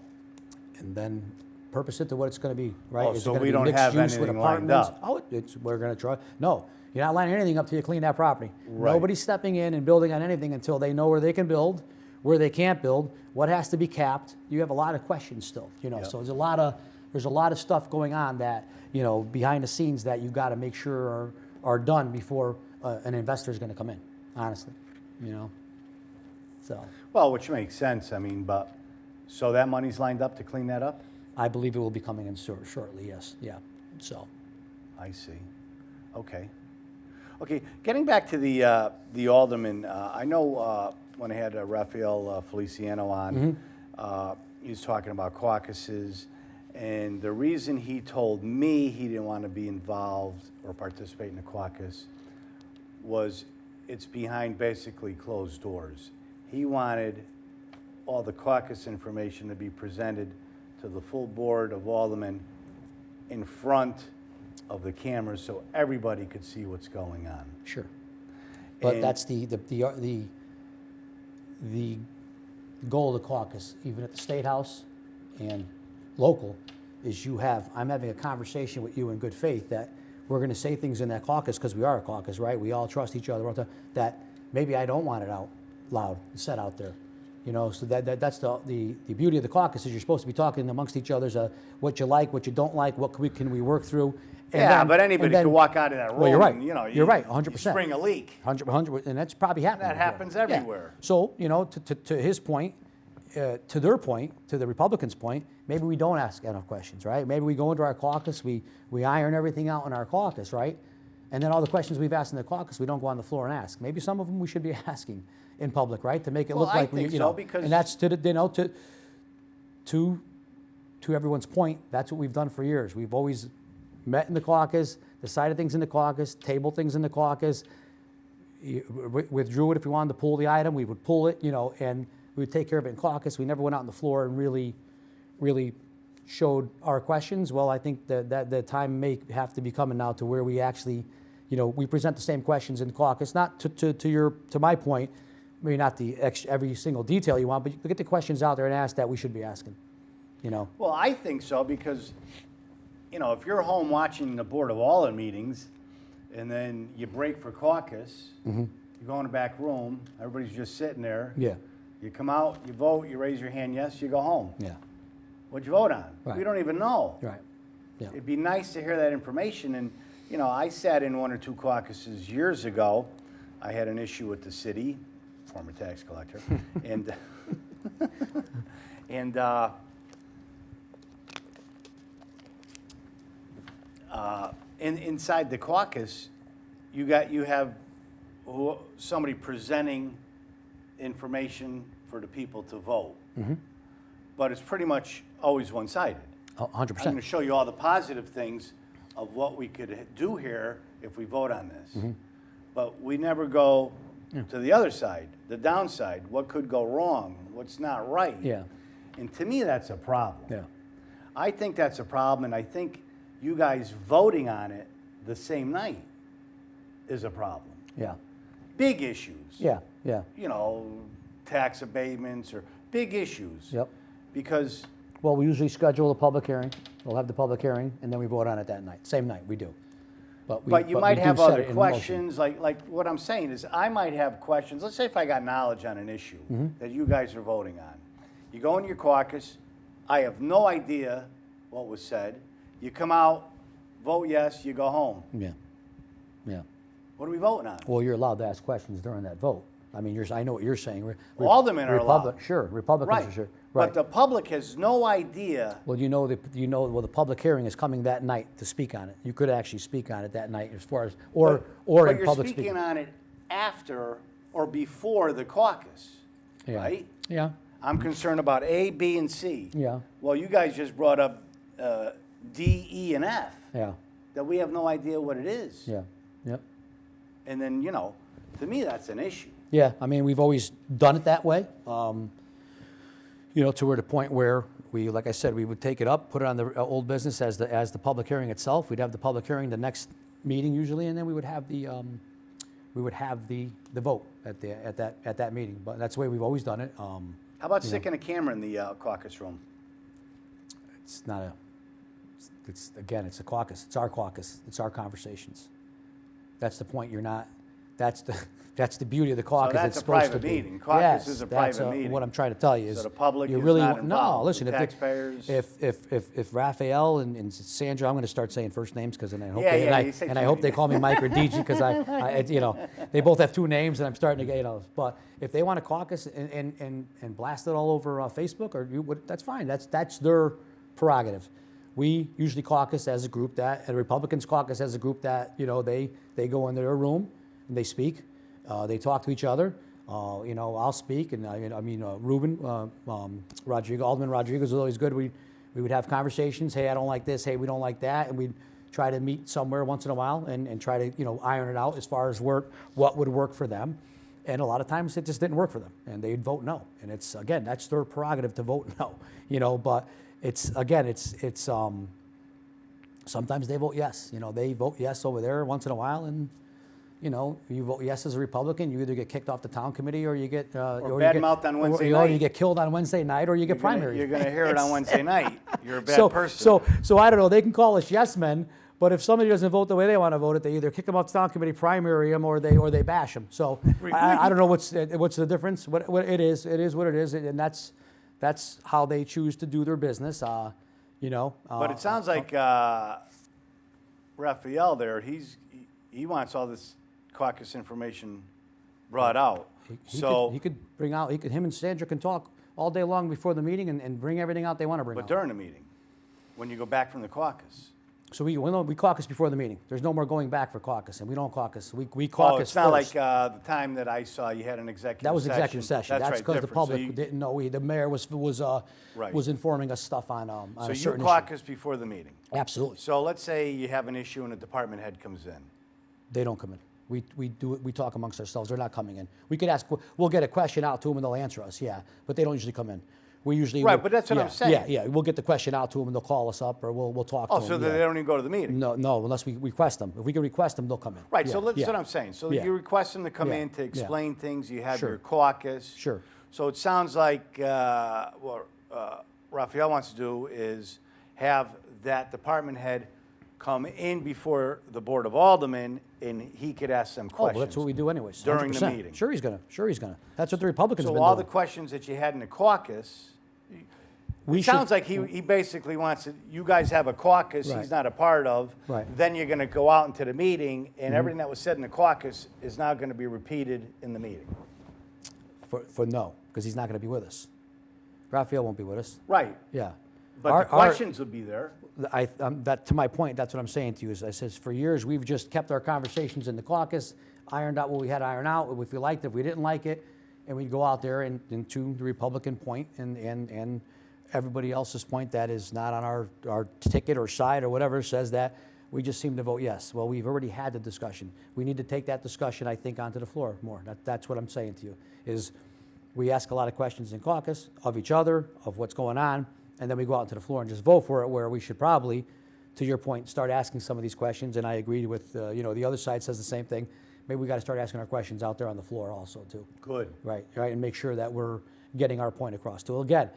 and then purpose it to what it's going to be. Right? Oh, Is it so gonna we be don't mixed have use with anything lined apartments? up. Oh, we're going to try. No, you're not lining anything up till you clean that property. Right. Nobody's stepping in and building on anything until they know where they can build, where they can't build, what has to be capped. You have a lot of questions still. Yep. So there's a lot of stuff going on that behind the scenes that you got to make sure are done before an investor is going to come in. Honestly, So Well, which makes sense, I mean, but, so that money's lined up to clean that up? I believe it will be coming in shortly. Yes. Yeah. So. I see. Okay. Okay, getting back to the alderman, I know when I had Raphael Feliciano on, he was talking about caucuses, and the reason he told me he didn't want to be involved or participate in a caucus was it's behind basically closed doors. He wanted all the caucus information to be presented to the full board of aldermen in front of the cameras so everybody could see what's going on. Sure. But And- that's the goal of the caucus, even at the State House and local, is I'm having a conversation with you in good faith that we're going to say things in that caucus, because we are a caucus, right? We all trust each other, that maybe I don't want it out loud, said out there. So that's the beauty of the caucus, is you're supposed to be talking amongst each other, what you like, what you don't like, what can we work through. And Yeah, then- but anybody and then- could walk out of that room Well, you're right. and, You're right, you 100%. spring a leak. 100, and that's probably happening. That happens Yeah. everywhere. So, to his point, to their point, to the Republicans' point, maybe we don't ask enough questions, right? Maybe we go into our caucus, we iron everything out in our caucus, right? And then all the questions we've asked in the caucus, we don't go on the floor and ask. Maybe some of them we should be asking in public, right? To make it look I like think so, because- and that's to everyone's point, that's what we've done for years. We've always met in the caucus, decided things in the caucus, tabled things in the caucus, withdrew it if we wanted to pull the item, we would pull it, and we would take care of it in caucus. We never went out on the floor and really showed our questions. Well, I think that the time may have to be coming now to where we actually, we present the same questions in caucus, not to my point, maybe not every single detail you want, but you get the questions out there and ask that we should be asking, Well, I think so, because, if you're home watching the Board of Aldermen meetings, and then you break for caucus, you go in the back room, everybody's just sitting there. Yeah. You come out, you vote, you raise your hand, yes, you go home. Yeah. What'd you vote on? Right. We don't even know. Right. Yeah. It'd be nice to hear that information. And, I sat in one or two caucuses years ago. I had an issue with the city, former tax collector, and inside the caucus, you have somebody presenting information for the people to vote. But it's pretty much always one-sided. 100%. I'm going to show you all the positive things of what we could do here if we vote on this. But we never go to the other side, the downside, what could go wrong, what's not right. Yeah. And to me, that's a problem. Yeah. I think that's a problem, and I think you guys voting on it the same night is a problem. Yeah. Big issues. Yeah. Yeah. Tax abatements or big issues. Yep. Because Well, we usually schedule a public hearing. We'll have the public hearing, and then we vote on it that night. Same night, we do. But you we might do have set other it in motion. questions, like what I'm saying is I might have questions. Let's say if I got knowledge on an issue that you guys are voting on. You go into your caucus, I have no idea what was said. You come out, vote yes, you go home. Yeah, yeah. What are we voting on? Well, you're allowed to ask questions during that vote. I mean, I know what you're saying. Aldermen are allowed. Sure, Republicans are sure. Right. But the public has no idea. Well, the public hearing is coming that night to speak on it. You could actually speak on it that night as far as, or But in you're public speaking speaking. on it after or before the caucus, Yeah. right? Yeah, I'm concerned about A, B, and C. yeah, Well, you guys just brought up D, E, and F, yeah, that we have no idea what it is. yeah, yep. And then, to me, that's an issue. Yeah, I mean, we've always done it that way. To where the point where we, like I said, we would take it up, put it on the old business as the public hearing itself. We'd have the public hearing the next meeting usually, and then we would have the vote at that meeting. But that's the way we've always done it. How about sticking a camera in the caucus room? It's not a. It's a caucus. It's our caucus. It's our conversations. That's the point. You're not. That's the beauty of the caucus. So that's it's a supposed private to be. meeting. Caucus Yes, is a that's private meeting. What I'm trying to tell you is So the public you is really not no. involved. Listen, The if taxpayers. if Raphael and Sandra, I'm going to start saying first names because then I hope you say I hope they call me Mike or DG because I they both have two names and I'm starting to get But if they want to caucus and blast it all over Facebook that's fine. That's their prerogative. We usually caucus as a group and Republicans caucus as a group that they go into their room and they speak. They talk to each other. I'll speak, and Ruben Rodriguez, Alderman Rodriguez was always good. We would have conversations. Hey, I don't like this. Hey, we don't like that, and we'd try to meet somewhere once in a while and try to iron it out as far as what would work for them. And a lot of times it just didn't work for them, and they'd vote no. And that's their prerogative to vote no. But sometimes they vote yes. They vote yes over there once in a while, and. You vote yes as a Republican, you either get kicked off the town committee or you get badmouthed on Wednesday or night. you get killed on Wednesday night or you get primary. You're going to hear it on Wednesday night. You're a bad person. So I don't know. They can call us yes men, but if somebody doesn't vote the way they want to vote it, they either kick them off the town committee, primary them, or they bash them. So I don't know what's the difference. What it is what it is, and that's how they choose to do their business. But it sounds like Raphael there. He wants all this caucus information brought out. He could bring out. Him and Sandra can talk all day long before the meeting and bring everything out they want to bring out. But during the meeting, when you go back from the caucus. So we caucus before the meeting. There's no more going back for caucus, and we don't caucus. We caucus it's not first. like the time that I saw you had an executive session. That was executive session. That's right, because the different. public didn't know. The mayor was Right. was informing us stuff on So a you certain caucus before the meeting. issue. Absolutely. So let's say you have an issue and a department head comes in. They don't come in. We do it. We talk amongst ourselves. They're not coming in. We could ask. We'll get a question out to them and they'll answer us. Yeah, but they don't usually come in. We usually Right, but that's what I'm saying. Yeah. We'll get the question out to them and they'll call us up or we'll talk to them. So that they don't even go to the meeting. No, unless we request them. If we can request them, they'll come in. Right, Yeah, so that's yeah. what I'm saying. So Yeah. you request them to come Yeah, in to yeah. explain things. You have Sure. your caucus. Sure. So it sounds like what Raphael wants to do is have that department head come in before the Board of Aldermen and he could ask them Oh, questions. well, that's what we do anyways. During the 100%. meeting. Sure he's gonna. That's what the Republicans have So been all the doing. questions that you had in the caucus, We it should- sounds like he basically wants to, you guys have a caucus Right. he's not a part of. Right. Then you're going to go out into the meeting and everything that was said in the caucus is now going to be repeated in the meeting. for no, because he's not going to be with us. Raphael won't be with us. Right. Yeah. But the questions would be there. That to my point, that's what I'm saying to you. Is I says for years we've just kept our conversations in the caucus, ironed out what we had to iron out. If we liked it, if we didn't like it, and we'd go out there and to the Republican point and everybody else's point that is not on our ticket or side or whatever says that we just seem to vote yes. Well, we've already had the discussion. We need to take that discussion, I think, onto the floor more. That's what I'm saying to you. Is we ask a lot of questions in caucus of each other, of what's going on, and then we go out to the floor and just vote for it, where we should probably, to your point, start asking some of these questions. And I agree with, the other side says the same thing. Maybe we got to start asking our questions out there on the floor also, too. Good. Right, and make sure that we're getting our point across. So again,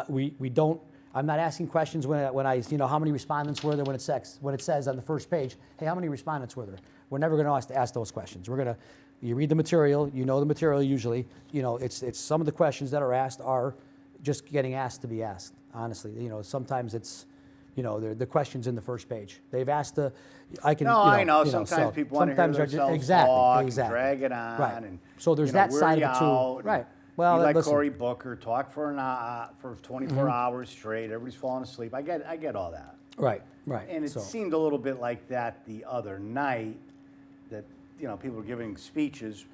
we don't, I'm not asking questions when I how many respondents were there when it says on the first page, hey, how many respondents were there? We're never going to ask those questions. You read the material, you know the material usually, it's some of the questions that are asked are just getting asked to be asked, honestly. Sometimes it's, You know, the questions in the first page. They've asked the, I can. No, you know, I know. you Sometimes so people want to hear sometimes themselves exactly, talk exactly. and drag it on. Right. And, So there's you know, that wear side you of it too. out. Right. Well, Be like listen. Cory Booker, talk for 24 hours straight. Everybody's falling asleep. I get all that. Right. Right. And it so, seemed a little bit like that the other night, that, you know, people were giving speeches,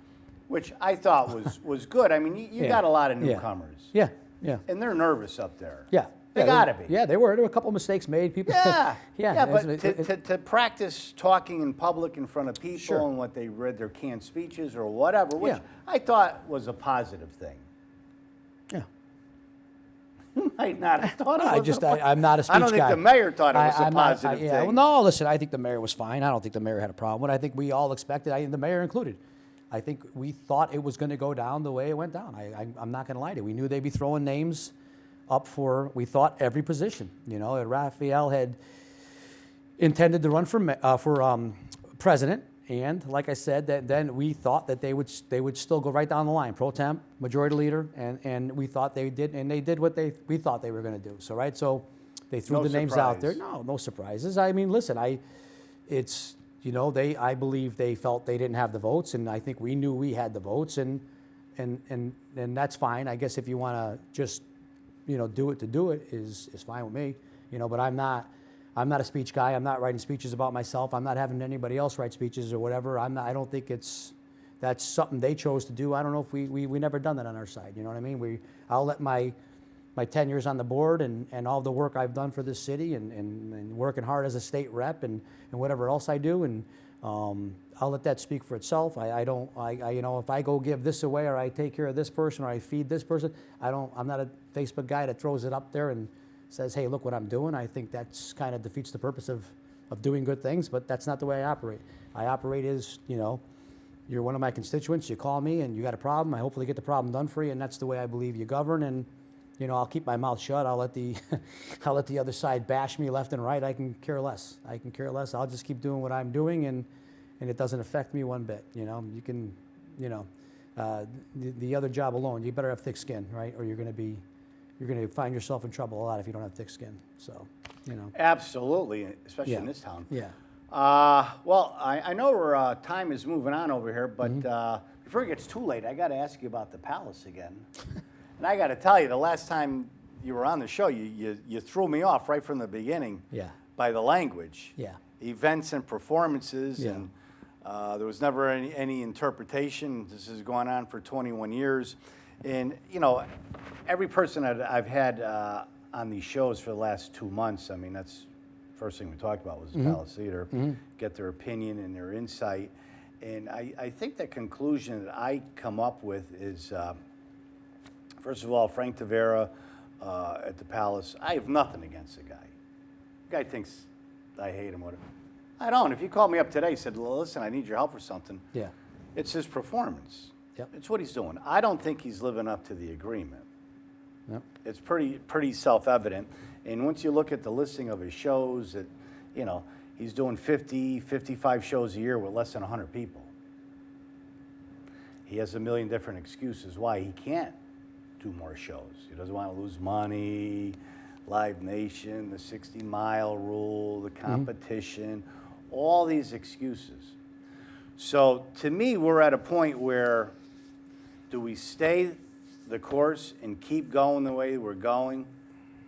which I thought was good. I mean, you Yeah. got a lot of Yeah. newcomers. Yeah. Yeah. And they're nervous up there. Yeah. They Yeah, got to be. Yeah, they were. There were a couple of mistakes made. People. Yeah. yeah. But to practice talking in public in front of people Sure. and what they read their canned speeches or whatever, which Yeah. I thought was a positive thing. Yeah. You might not have thought it was I'm not a speech guy. I don't think the mayor thought it was a I'm not- positive yeah. thing. Well, no, listen, I think the mayor was fine. I don't think the mayor had a problem with it. I think we all expected, the mayor included. I think we thought it was going to go down the way it went down. I'm not going to lie to you. We knew they'd be throwing names up for, we thought, every position. You know, Raphael had intended to run for president. And like I said, then we thought that they would still go right down the line, pro temp, majority leader, and we thought they did, and they did what we thought they were going to do. So right, so they threw No the names out there. surprise. No surprises. I mean, listen, it's you know I believe they felt they didn't have the votes, and I think we knew we had the votes, and that's fine. I guess if you want to just do it to do it is fine with me. You know, but I'm not a speech guy. I'm not writing speeches about myself. I'm not having anybody else write speeches or whatever. I don't think that's something they chose to do. I don't know if we never done that on our side. You know what I mean? I'll let my 10 years on the board and all the work I've done for this city and working hard as a state rep and whatever else I do, and I'll let that speak for itself. If I go give this away or I take care of this person or I feed this person, I'm not a Facebook guy that throws it up there and says, hey, look what I'm doing. I think that's kind of defeats the purpose of doing good things, but that's not the way I operate. I operate as, you're one of my constituents, you call me and you got a problem, I hopefully get the problem done for you, and that's the way I believe you govern, and I'll keep my mouth shut. I'll let the other side bash me left and right. I can care less. I'll just keep doing what I'm doing, and it doesn't affect me one bit. You can, the other job alone, you better have thick skin, right? Or you're going to find yourself in trouble a lot if you don't have thick skin. So, Absolutely, especially Yeah. in this town. Yeah. Well, I know our time is moving on over here, but before it gets too late, I got to ask you about the Palace again. And I got to tell you, the last time you were on the show, you threw me off right from the beginning. Yeah. By the language. Yeah. Events and performances, Yeah. and there was never any interpretation. This has gone on for 21 years, and every person that I've had on these shows for the last 2 months, I mean, that's the first thing we talked about was the Palace Theater, get their opinion and their insight, and I think the conclusion that I come up with is, first of all, Frank Tavera at the Palace, I have nothing against the guy. The guy thinks I hate him, whatever. I don't. If you called me up today and said, well, listen, I need your help for something, Yeah. it's his performance. Yep. It's what he's doing. I don't think he's living up to the agreement. Yep. It's pretty self-evident. And once you look at the listing of his shows, that he's doing 50, 55 shows a year with less than 100 people. He has a million different excuses why he can't do more shows. He doesn't want to lose money, Live Nation, the 60-mile rule, the competition, all these excuses. So to me, we're at a point where do we stay the course and keep going the way we're going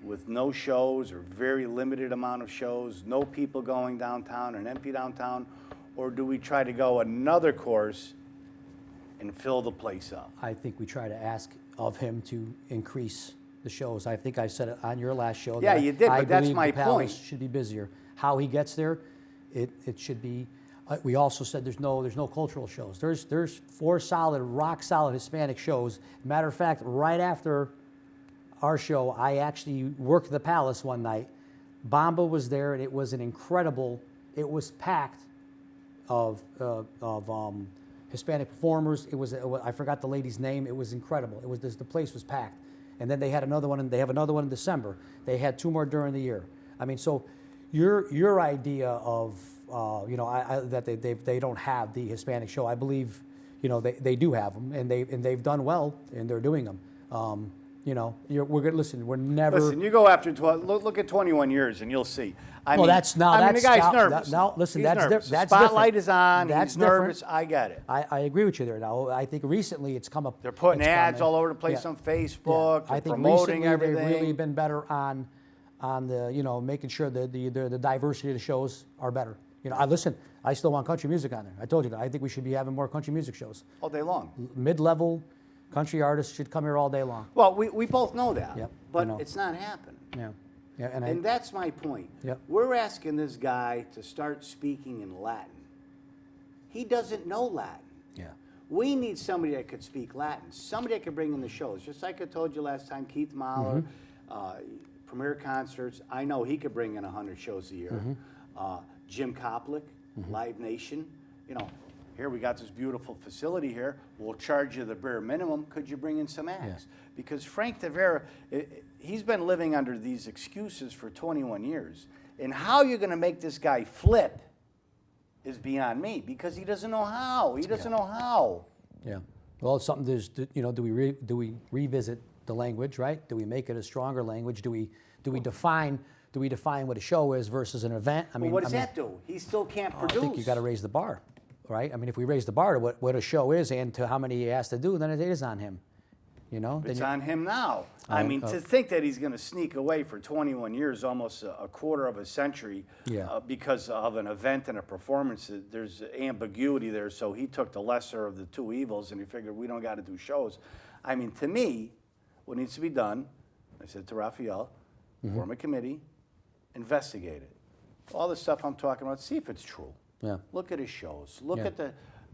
with no shows or very limited amount of shows, no people going downtown, an empty downtown, or do we try to go another course and fill the place up? I think we try to ask of him to increase the shows. I think I said it on your last show. Yeah, that you did, I but that's believe my the Palace point. should be busier. How he gets there, it should be. We also said there's no cultural shows. There's 4 solid, rock solid Hispanic shows. Matter of fact, right after our show, I actually worked the Palace one night. Bomba was there, and it was an incredible. It was packed of Hispanic performers. I forgot the lady's name. It was incredible. The place was packed. And then they had another one, and they have another one in December. They had 2 more during the year. I mean, so your idea of that they don't have the Hispanic show, I believe they do have them, and they've done well, and they're doing them. we're gonna listen. We're never. Listen, you go after 12. Look at 21 years, and you'll see. I mean, that's now. I mean, That's the guy's now, nervous. Now, listen, He's that's nervous. that's The spotlight different. is on. That's He's nervous. different. I get it. I agree with you there. Now, I think recently it's come up. They're putting it's ads come in. all over the place Yeah. on Facebook. I They're think promoting recently everything. they've really been better on the making sure that the diversity of the shows are better. I still want country music on there. I told you that. I think we should be having more country music shows. All day long. Mid-level country artists should come here all day long. Well, we both know that. Yep, But it's not happening. Yeah. And that's my point. Yep. We're asking this guy to start speaking in Latin. He doesn't know Latin. Yeah. We need somebody that could speak Latin, somebody that could bring in the shows. Just like I told you last time, Keith Mahler, Premier Concerts. I know he could bring in 100 shows a year. Jim Koplik, Live Nation. Here we got this beautiful facility here. We'll charge you the bare minimum. Could you bring in some acts? Because Frank Tavera, he's been living under these excuses for 21 years. And how you're going to make this guy flip is beyond me, because he doesn't know how. He doesn't know how. Yeah. Well, it's something. Do we revisit the language, right? Do we make it a stronger language? Do we define what a show is versus an event? Well, what does that do? He still can't produce. I think you got to raise the bar, right? I mean, if we raise the bar to what a show is and to how many he has to do, then it is on him. It's on him now. I mean, to think that he's going to sneak away for 21 years, almost a quarter of a century, because of an event and a performance, there's ambiguity there. So he took the lesser of the two evils, and he figured we don't got to do shows. I mean, to me, what needs to be done, I said to Raphael, form a committee, investigate it. All the stuff I'm talking about, see if it's true. Yeah. Look at his shows. Look at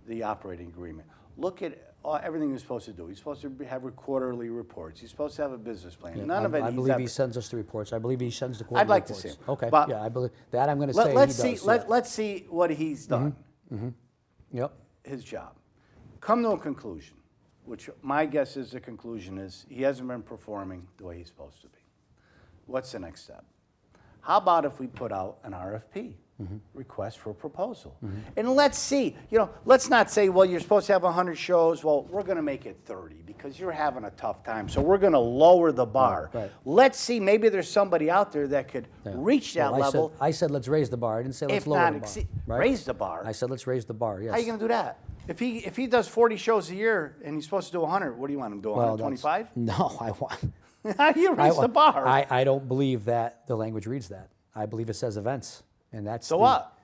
the operating agreement. Look at everything he's supposed to do. He's supposed to have quarterly reports. He's supposed to have a business plan. Yeah, None of it. I believe he sends us the reports. I believe he sends the quarterly I'd like reports. to see him. Okay. But I believe that. I'm going to say let's he see. does. Let's see what he's done. Yep. His job. Come to a conclusion, which my guess is the conclusion is he hasn't been performing the way he's supposed to be. What's the next step? How about if we put out an RFP, request for proposal? And let's see, let's not say, well, you're supposed to have 100 shows. Well, we're going to make it 30 because you're having a tough time. So we're going to lower the bar. Right. Let's see, maybe there's somebody out there that could reach that level. I said let's raise the bar. I didn't say let's If lower not the bar. exceed, Right? raise the bar. I said let's raise the bar. Yes. How are you going to do that? If he does 40 shows a year and he's supposed to do 100, what do you want him to do, 125? No, I want. How do you raise the bar? I don't believe that the language reads that. I believe it says events, and that's So what?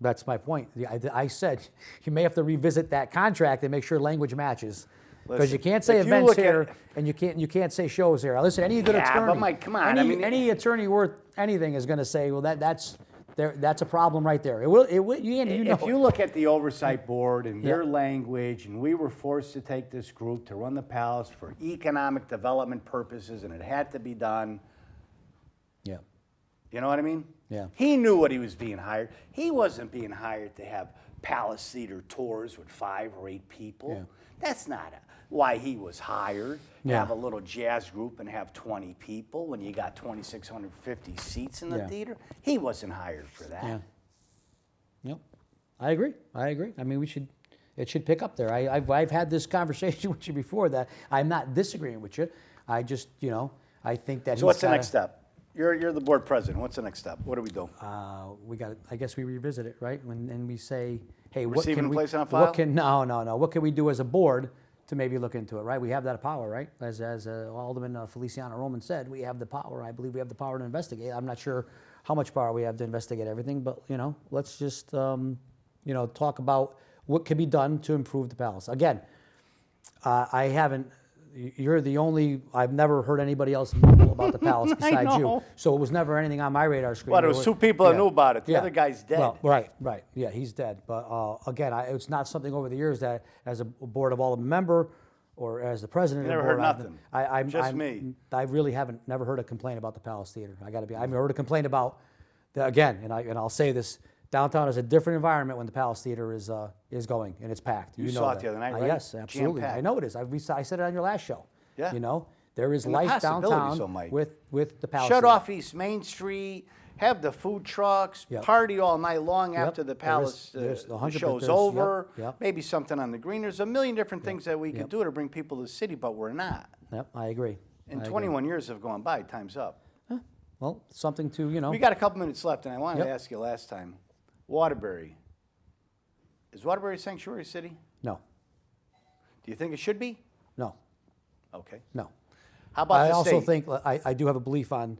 That's my point. I said you may have to revisit that contract and make sure language matches, because you can't say if you events look at- here and you can't say shows here. Listen, any good attorney, but Mike, come on, any attorney worth anything is going to say, well, that's a problem right there. It will. If you look at the oversight board and their language, and we were forced to take this group to run the palace for economic development purposes, and it had to be done. Yeah. You know what I mean? Yeah. He knew what he was being hired. He wasn't being hired to have Palace Theater tours with 5 or 8 people. Yeah. That's not why he was hired. Yeah. Have a little jazz group and have 20 people when you got 2,650 seats in the theater. He wasn't hired for that. Yeah. Yep. I agree. I mean, it should pick up there. I've had this conversation with you before that I'm not disagreeing with you. I just, I think that. So what's the next step? You're the board president. What's the next step? What do we do? I guess we revisit it, right? And we say, hey, Receive and place on what file? no. What can we do as a board to maybe look into it, right? We have that power, right? As Alderman Feliciano Roman said, we have the power. I believe we have the power to investigate. I'm not sure how much power we have to investigate everything, but let's just talk about what can be done to improve the palace. Again, I haven't. You're the only. I've never heard anybody else know about the palace besides you. So it was never anything on my radar screen. Well, there was 2 people that knew about it. The other guy's dead. Well, right. Yeah, he's dead. But again, it's not something over the years that, as a board of Alderman member, or as the president of the never board, heard nothing. Just me. I really haven't never heard a complaint about the Palace Theater. I've heard a complaint about again, and I'll say this. Downtown is a different environment when the Palace Theater is going and it's packed. You know saw it that. the other night, right? Yes, absolutely. Jam-packed. I know it is. I said it on your last show. Yeah. There is And the life possibilities, downtown though, Mike. with the Palace Shut Theater. off East Main Street, have the food trucks, Yep. party all night long Yep. after the There is- Palace there's the 100%, show's there's- over. yep. Maybe something on the green. There's a million different things that we could Yep. do to bring people to the city, but we're not. Yep, I agree. And I agree. 21 years have gone by. Time's up. Well, something to, you know. We got a couple minutes left, and I wanted to Yep. ask you last time. Waterbury. Is Waterbury a sanctuary city? No, Do you think it should be? no, Okay. no. How about I the also state? think, I do have a belief on,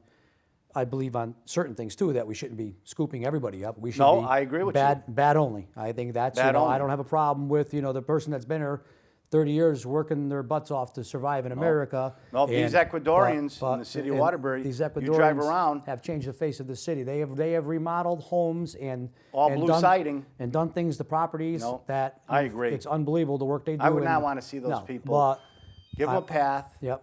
I believe on certain things too, that we shouldn't be scooping everybody up. We should No, be I agree with bad, Bad only. I think that's, Bad I only. don't have a problem with, the person that's been here 30 years working their butts off to survive in America. No, these Ecuadorians in the city of and Waterbury, these you drive Ecuadorians around- have changed the face of the city. They have remodeled homes and All and blue done, siding. and done things to properties No, that I agree. It's unbelievable the work they do. I would not and- want to see those no, people. But Give them a path. yep,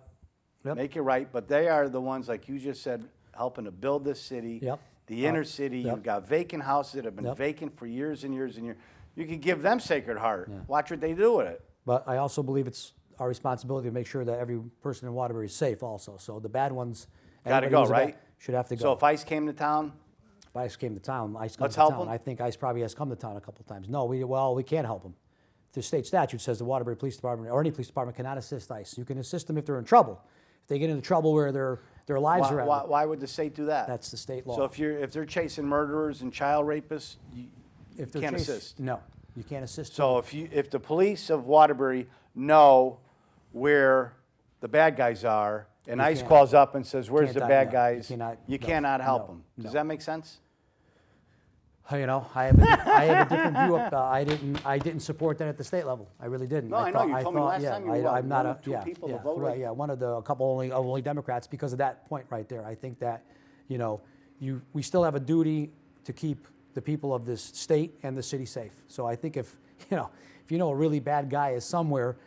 yep. Make it right. But they are the ones, like you just said, helping to build this city. Yep. The inner city. Yep. You've got vacant houses that have been Yep. vacant for years and years and years. You could give them Sacred Heart. Watch what they do with it. But I also believe it's our responsibility to make sure that every person in Waterbury is safe also. So the bad ones, Gotta anybody go, who's a bad- right? should have to go. So if ICE came to town, If ICE came to town, ICE comes Let's to help town. 'em? I think ICE probably has come to town a couple times. No, we can't help them. The state statute says the Waterbury Police Department or any police department cannot assist ICE. You can assist them if they're in trouble. If they get into trouble where their lives are at, why would the state do that? that's the state law. So if they're chasing murderers and child rapists, you if they're can't chased- assist. No, you can't assist. So if the police of Waterbury know where the bad guys are, and You ICE can't- calls up and says, "Where's the can't bad no, guys?" you You no, cannot help no, them. no. Does that make sense? I have a different view of. I didn't support that at the state level. I really didn't. No, I know. You told me last yeah, time you were I'm not one of a two yeah, people yeah, that voted. Right, yeah, one of a couple only Democrats because of that point right there. I think that we still have a duty to keep the people of this state and the city safe. So I think if you know a really bad guy is somewhere,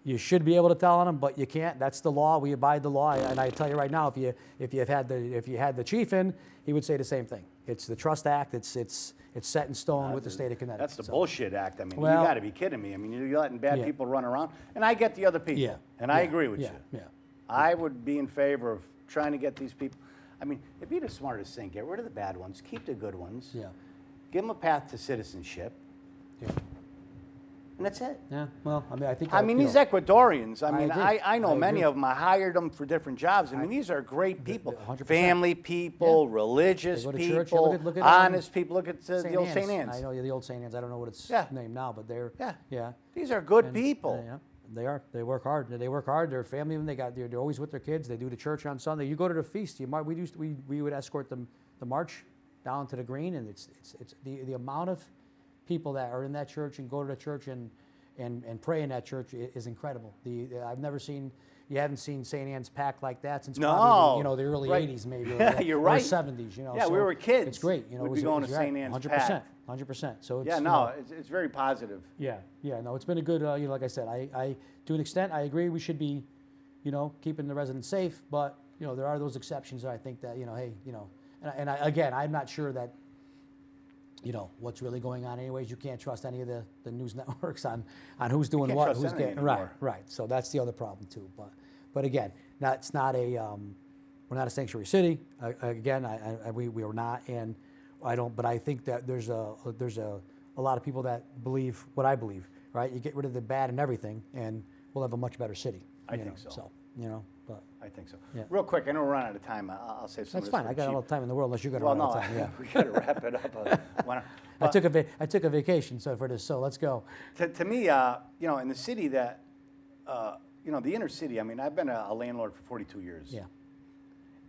you should be able to tell on him, but you can't. That's the law. We abide the law. And I tell you right now, if you had the chief in, he would say the same thing. It's the Trust Act. It's set in stone with the state of Connecticut. That's the So- bullshit act. I mean, Well- you got to be kidding me. I mean, you're letting bad Yeah. people run around, and I get the other people, Yeah, and I yeah, agree with yeah, you. yeah. I would be in favor of trying to get these people. I mean, it'd be the smartest thing. Get rid of the bad ones, keep the good ones. Yeah. Give them a path to citizenship, Yeah. and that's it. Yeah. Well, I mean, I think. I mean, these Ecuadorians, I mean, agree. I know I many agree. of them. I hired them for different jobs. I mean, these are great people. 100%. Family people, religious They go to church. Yeah, people, look at, honest people. Look at the old St. Anne's. I know the old St. Anne's. I don't know what it's Yeah. named now, but they're. Yeah. Yeah. These are good And, people. yeah, they are. They work hard. They work hard. They're family. They're always with their kids. They do the church on Sunday. You go to the feast. We would escort them the march down to the green, and it's the amount of people that are in that church and go to the church and pray in that church is incredible. I've never seen. You haven't seen St. Anne's packed like that since probably the early right. '80s, maybe. Yeah, you're right. Or '70s, Yeah, so we were kids. It's great. We'd be going to St. Anne's 100%, packed. 100%. So it's, Yeah, no, it's very positive. yeah, no, it's been a good, like I said, I to an extent, I agree we should be, keeping the residents safe, but, there are those exceptions that I think that, hey, again, I'm not sure that, what's really going on anyways. You can't trust any of the news networks on who's doing can't what, trust who's anything getting, right, anymore. right. So that's the other problem too. But again, it's not we're not a sanctuary city. Again, we are not, and but I think that there's a lot of people that believe what I believe, right? You get rid of the bad and everything, and we'll have a much better city. I think so. So, but I think so. Yeah. Real quick, I know we're running out of time. I'll save some that's of this fine. for I got cheap. all the time in the world, unless you got Well, a no, lot of time. Yeah. we got to wrap it up. I took a vacation for this, so let's go. To me, in the city that, the inner city, I mean, I've been a landlord for 42 years. Yeah.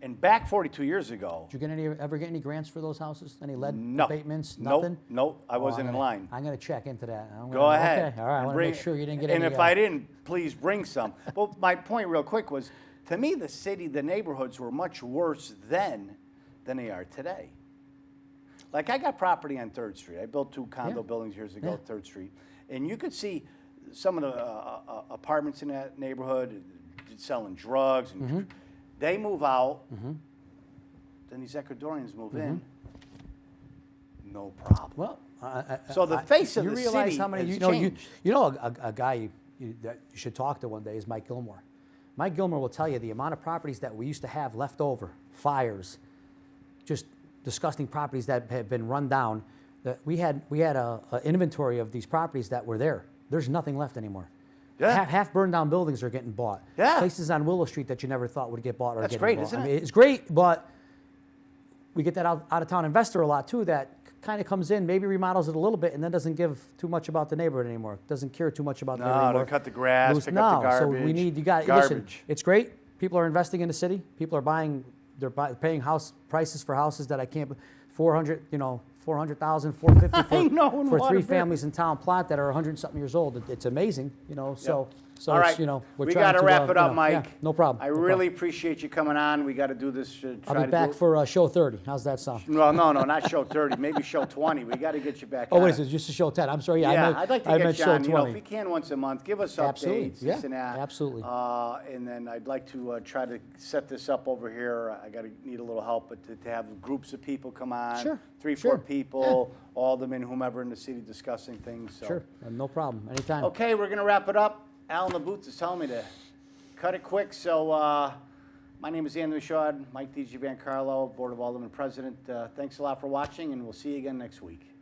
And back 42 years ago, Did you ever get any grants for those houses? Any lead no. abatements? Nope, Nothing? nope, I wasn't in line. I'm going to check into that. Go ahead. Okay, all right. I and want to make sure you didn't get and any. if I didn't, please bring some. Well, my point real quick was, to me, the neighborhoods were much worse then than they are today. Like, I got property on 3rd Street. I built 2 condo buildings years ago, Yeah. 3rd Street. And you could see some of the apartments in that neighborhood selling drugs. And they move out. Then these Ecuadorians move in. No problem. Well, So the face of you the realize city how many has you know changed. a guy that you should talk to one day is Mike Gilmore. Mike Gilmore will tell you the amount of properties that we used to have left over, fires, just disgusting properties that have been run down. That we had a inventory of these properties that were there. There's nothing left anymore. Yeah. Half burned down buildings are getting bought. Yeah. Places on Willow Street that you never thought would get bought are That's getting great, bought. isn't I it? mean, it's great, but we get that out of town investor a lot too that kind of comes in, maybe remodels it a little bit, and then doesn't give too much about the neighborhood anymore. Doesn't care too much about the neighborhood No, anymore. to cut the grass, pick up the No, garbage. so we need, you got, garbage. listen, it's great. People are investing in the city. People are buying, paying house prices for houses that I can't, 400, 400,000, 450 I know, in for three Waterbury. families in town plot that are 100-something years old. It's amazing, so. So All right, it's, we're we trying got to to wrap it up, yeah, Mike. no problem. I no really problem. appreciate you coming on. We got to do this. I'll be back for show 30. How's that sound? No, not show 30. Maybe show 20. We got to get you back. Oh, on what it. is it? Just a show 10. I'm sorry. Yeah, Yeah, I meant, I'd like to I get meant you show on. 20. If we can once a month, give us Absolutely. updates, Yeah, this and that. absolutely. And then I'd like to try to set this up over here. I need a little help, but to have groups of people come on, Sure, 3, sure. 4 people, aldermen, whomever in the city discussing things. So. Sure, no problem. Anytime. Okay, we're gonna wrap it up. Al in the booth is telling me to cut it quick. So my name is Anthony Shaw, Mike Digiovancarrlo, Board of Aldermen President. Thanks a lot for watching, and we'll see you again next week.